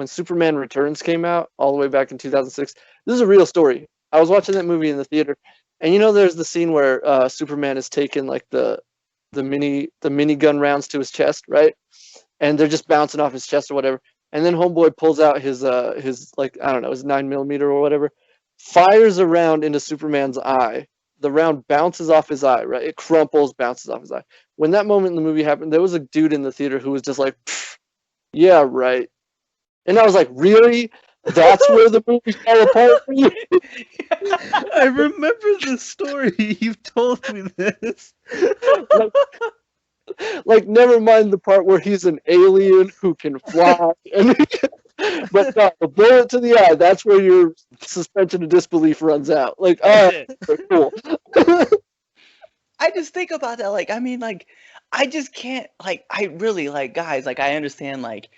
Superman Returns came out all the way back in 2006. This is a real story. I was watching that movie in the theater, and there's the scene where Superman is taking like the minigun rounds to his chest, right? And they're just bouncing off his chest or whatever. And then Homeboy pulls out his like, I don't know, his 9mm or whatever, fires a round into Superman's eye. The round bounces off his eye, right? It crumples, bounces off his eye. When that moment in the movie happened, there was a dude in the theater who was just like, "Yeah, right." And I was like, "Really? That's where the movie fell apart for you?" I remember the story. You've told me this. Like, never mind the part where he's an alien who can fly. But no, the bullet to the eye, that's where your suspension of disbelief runs out. Like, cool. I just think about that. Like, I mean, like, I just can't, like, I really, like, guys, like, I understand, like,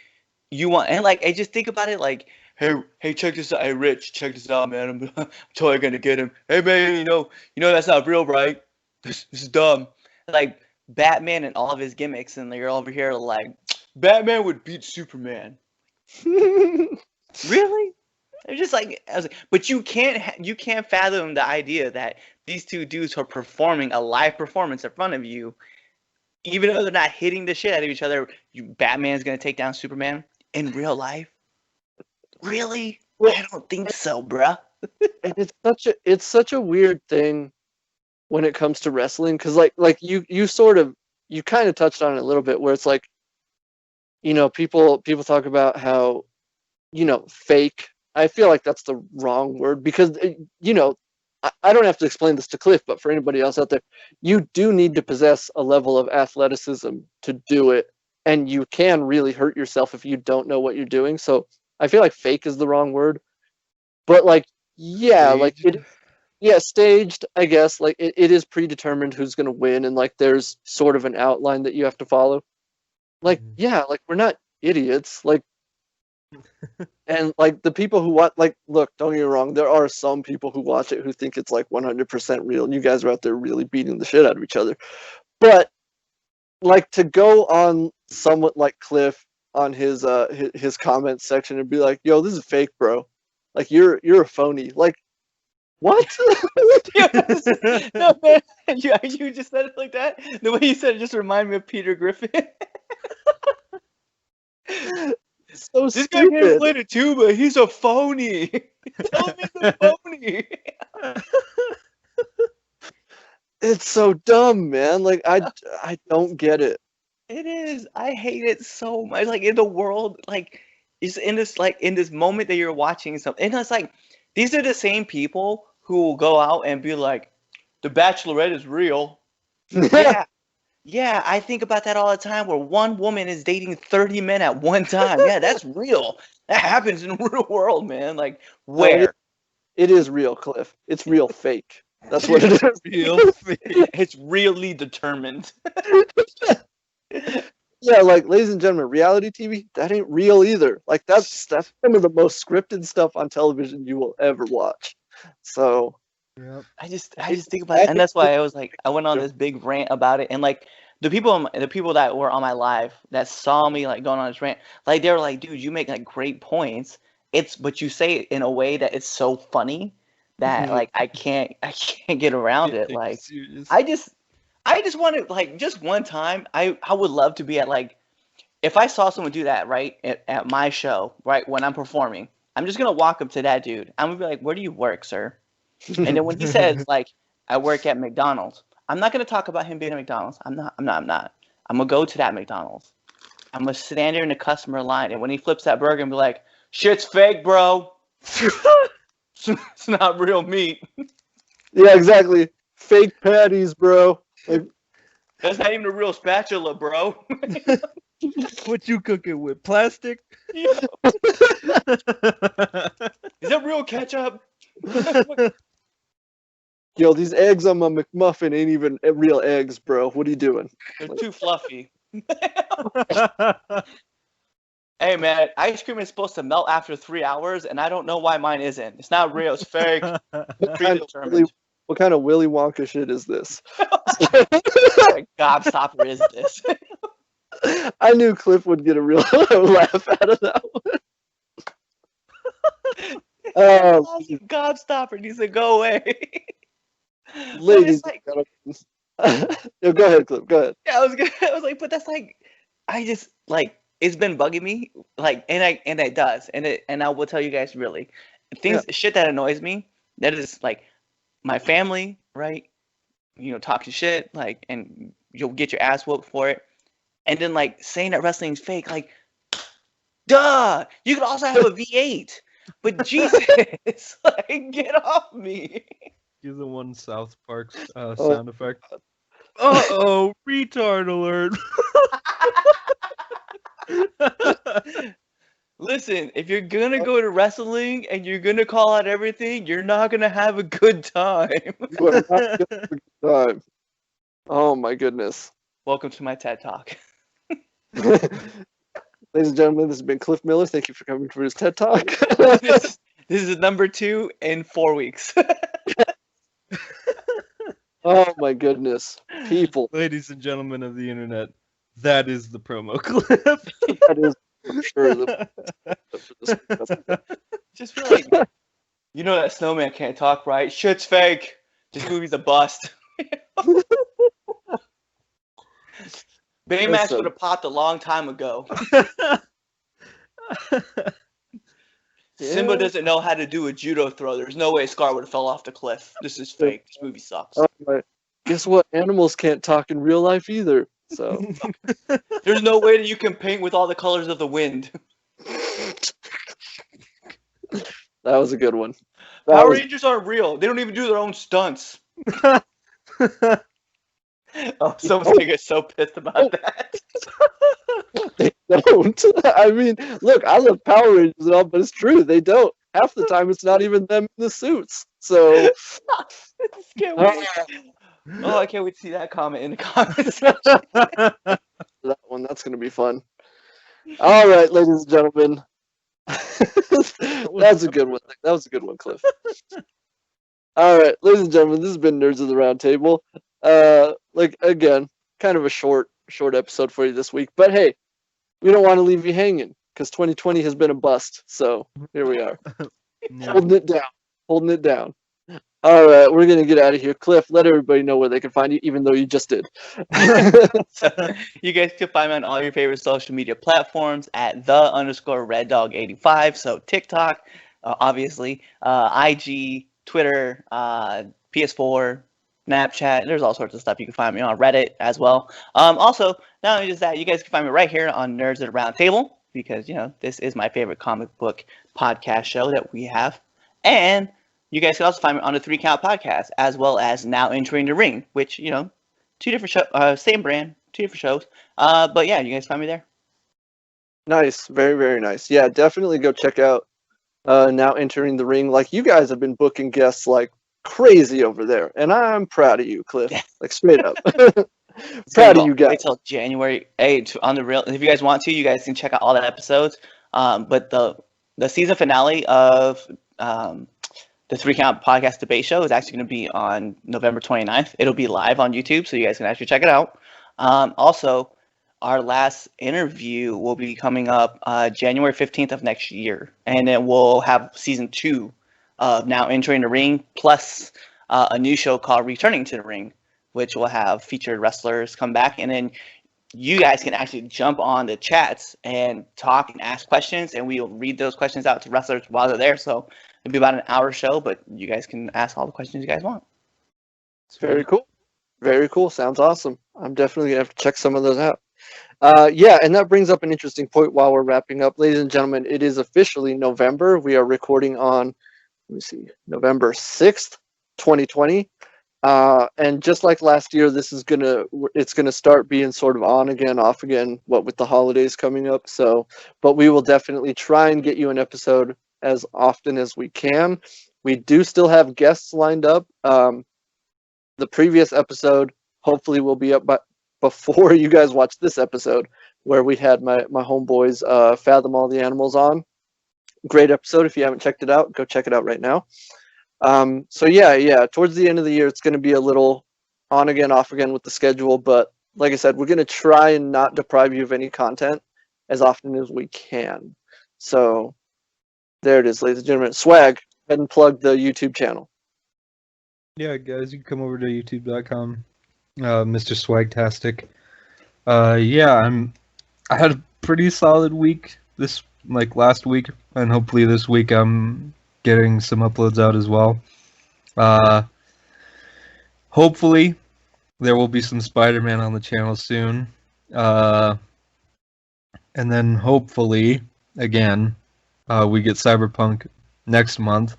you want, and, like, I just think about it, like, hey, check this out. Hey, Rich, check this out, man. I'm totally gonna get him. Hey, man, you know that's not real, right? This is dumb. Like, Batman and all of his gimmicks, and you're over here like, Batman would beat Superman. Really? They're just like, but you can't fathom the idea that these two dudes are performing a live performance in front of you, even though they're not hitting the shit out of each other. Batman's gonna take down Superman in real life. Really? I don't think so, bruh. And it's such a weird thing when it comes to wrestling, because like you kind of touched on it a little bit, where it's like, people talk about how, fake. I feel like that's the wrong word, because I don't have to explain this to Cliff, but for anybody else out there, you do need to possess a level of athleticism to do it, and you can really hurt yourself if you don't know what you're doing. So I feel like fake is the wrong word, but like, yeah, like it. Yeah, staged, I guess. Like, it is predetermined who's going to win, and, like, there's sort of an outline that you have to follow. Like, yeah, like, we're not idiots. Like, and, like, the people who watch, like, look, don't get me wrong, there are some people who watch it who think it's, like, 100% real, and you guys are out there really beating the shit out of each other. But, like, to go on somewhat like Cliff on his comment section and be like, "Yo, this is fake, bro. Like, you're a phony." Like, What? Yes. No, man, you just said it like that. The way you said it just reminded me of Peter Griffin. So This guy can't stupid. play the tuba. He's a phony. Tell him he's a phony. It's so dumb, man. Like I don't get it. It is. I hate it so much. Like in the world, like it's in this moment that you're watching something, and it's like these are the same people who will go out and be like, "The Bachelorette is real." Yeah, yeah. I think about that all the time. Where one woman is dating 30 men at one time. Yeah, that's real. That happens in the real world, man. Like where? It is real, Cliff. It's real fake. That's what it is. Real fake. It's really determined. Yeah, like ladies and gentlemen, reality TV, that ain't real either. Like that's some of the most scripted stuff on television you will ever watch. So Yep. I just think about it, and that's why I was like, I went on this big rant about it, and like the people that were on my live that saw me like going on this rant, like they were like, dude, you make like great points. But you say it in a way that it's so funny that like I can't get around it. Like I just wanted like just one time. I would love to be at like if I saw someone do that right at my show right when I'm performing. I'm just gonna walk up to that dude. I'm gonna be like, "Where do you work, sir?" And then when he says like, "I work at McDonald's," I'm not gonna talk about him being at McDonald's. I'm not. I'm gonna go to that McDonald's. I'm gonna stand there in the customer line, and when he flips that burger, and be like, "Shit's fake, bro. It's not real meat. yeah, exactly. Fake patties, bro. Like, That's not even a real spatula, bro." What you cooking with? Plastic? Yeah. Is that real ketchup? yo, these eggs on my McMuffin ain't even real eggs, bro. What are you doing? They're too fluffy. Hey man, ice cream is supposed to melt after 3 hours, and I don't know why mine isn't. It's not real. It's fake. Predetermined. What kind of Willy Wonka shit is this? What gobstopper is this? I knew Cliff would get a real laugh out of that one. Gobstopper needs to go away. Ladies, like, yeah, go ahead, Cliff. Go ahead. yeah, I was like, but that's like, I just like it's been bugging me, like, and it does, and I will tell you guys really, shit that annoys me. That is like my family, right? You know, talking shit, like, and you'll get your ass whooped for it, and then like saying that wrestling's fake, like, duh, you could also have a V8, but Jesus, like, get off me. You're the one South Park's sound effect. Uh-oh, retard alert. Listen, if you're gonna go to wrestling and you're gonna call out everything, you're not gonna have a good time. You are not gonna have a good time. Oh my goodness. Welcome to my TED Talk. Ladies and gentlemen, this has been Cliff Miller. Thank you for coming for his TED Talk. This is number 2 in 4 weeks. Oh my goodness. People. Ladies and gentlemen of the internet, that is the promo clip. That is for sure. Just feel like, you know that snowman can't talk, right? Shit's fake. This movie's a bust. Baymax would have popped a long time ago. Simba doesn't know how to do a judo throw. There's no way Scar would have fell off the cliff. This is fake. This movie sucks. Guess what? Animals can't talk in real life either. So there's no way that you can paint with all the colors of the wind. That was a good one. Power Rangers aren't real. They don't even do their own stunts. Oh, someone's gonna get so pissed about that. They don't. I mean, look, I love Power Rangers and all, but it's true. They don't. Half the time, it's not even them in the suits. So, oh, I can't wait to see that comment in the comments section. That one, that's gonna be fun. All right, ladies and gentlemen, that's a good one. That was a good one, Cliff. All right, ladies and gentlemen, this has been Nerds of the Roundtable. Like again, kind of a short episode for you this week, but hey, we don't want to leave you hanging because 2020 has been a bust. So here we are, holding it down. All right, we're gonna get out of here. Cliff, let everybody know where they can find you, even though you just did. You guys can find me on all your favorite social media platforms at _RedDog85. So TikTok, obviously, IG, Twitter, PS4, Snapchat. There's all sorts of stuff you can find me on. Reddit as well. Also, not only just that, you guys can find me right here on Nerds at Roundtable, because this is my favorite comic book podcast show that we have. And you guys can also find me on the 3 Count podcast, as well as Now Entering the Ring, which, 2 different shows, same brand, 2 different shows. But yeah, you guys find me there. Nice, very, very nice. Yeah, definitely go check out Now Entering the Ring. Like, you guys have been booking guests like crazy over there, and I'm proud of you, Cliff. Like, straight up. Proud of you guys. Wait till January 8th on the real. If you guys want to, you guys can check out all the episodes. But the season finale of the 3 Count podcast debate show is actually going to be on November 29th. It'll be live on YouTube, so you guys can actually check it out. Also, our last interview will be coming up January 15th of next year, and then we'll have season 2 of Now Entering the Ring, plus a new show called Returning to the Ring, which will have featured wrestlers come back, and then you guys can actually jump on the chats and talk and ask questions, and we'll read those questions out to wrestlers while they're there. So it'll be about an hour show, but you guys can ask all the questions you guys want. It's very cool. Very cool. Sounds awesome. I'm definitely going to have to check some of those out. Yeah, and that brings up an interesting point while we're wrapping up. Ladies and gentlemen, it is officially November. We are recording on, November 6th, 2020. And just like last year, it's gonna start being sort of on again, off again, what with the holidays coming up. So, but we will definitely try and get you an episode as often as we can. We do still have guests lined up. The previous episode hopefully will be up before you guys watch this episode, where we had my homeboys Fathom All the Animals on. Great episode. If you haven't checked it out, go check it out right now. So yeah, towards the end of the year, it's going to be a little on again, off again with the schedule. But like I said, we're going to try and not deprive you of any content as often as we can. So there it is, ladies and gentlemen. Swag, go ahead and plug the YouTube channel. Yeah, guys, you can come over to youtube.com, Mr. Swagtastic. Yeah, I had a pretty solid week last week, and hopefully this week I'm getting some uploads out as well. Hopefully there will be some Spider-Man on the channel soon. And then hopefully, again, we get Cyberpunk next month.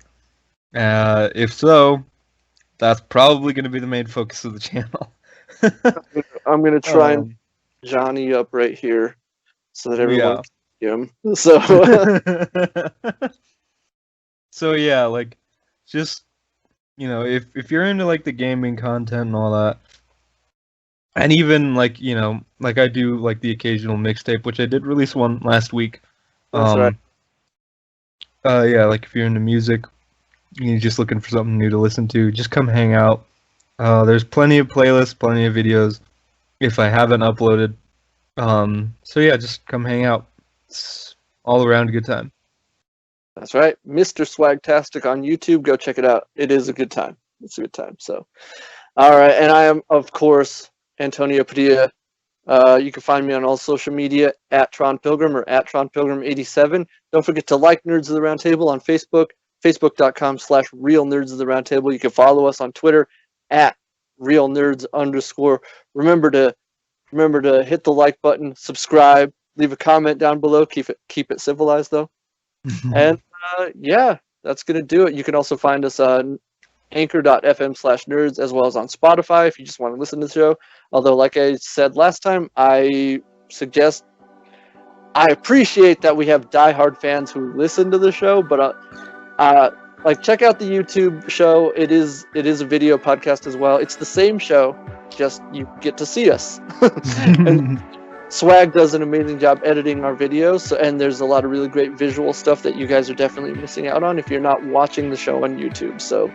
If so, that's probably going to be the main focus of the channel. I'm going to try and Johnny up right here so that everyone can see him. So... So yeah, just if you're into the gaming content and all that, and even I do the occasional mixtape, which I did release one last week. That's right. Yeah, if you're into music, you're just looking for something new to listen to, just come hang out. There's plenty of playlists, plenty of videos if I haven't uploaded. So yeah, just come hang out. It's all around a good time. That's right. Mr. Swagtastic on YouTube. Go check it out. It is a good time. It's a good time. So, all right. And I am, of course, Antonio Padilla. You can find me on all social media at Tron Pilgrim or at Tron Pilgrim 87. Don't forget to like Nerds of the Roundtable on Facebook, facebook.com/Real Nerds of the Roundtable. You can follow us on Twitter at Real Nerds _. Remember to hit the like button, subscribe, leave a comment down below. Keep it civilized though. And yeah, that's going to do it. You can also find us on anchor.fm/nerds as well as on Spotify if you just want to listen to the show. Although, like I said last time, I appreciate that we have diehard fans who listen to the show, but check out the YouTube show. It is a video podcast as well. It's the same show, just you get to see us. And Swag does an amazing job editing our videos, and there's a lot of really great visual stuff that you guys are definitely missing out on if you're not watching the show on YouTube. So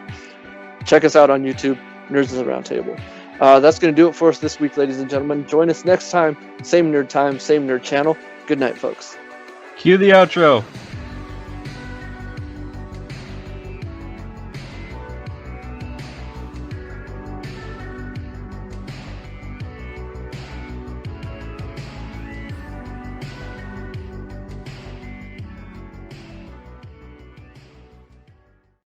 check us out on YouTube, Nerds of the Roundtable. That's going to do it for us this week, ladies and gentlemen. Join us next time, same nerd channel. Good night, folks. Cue the outro.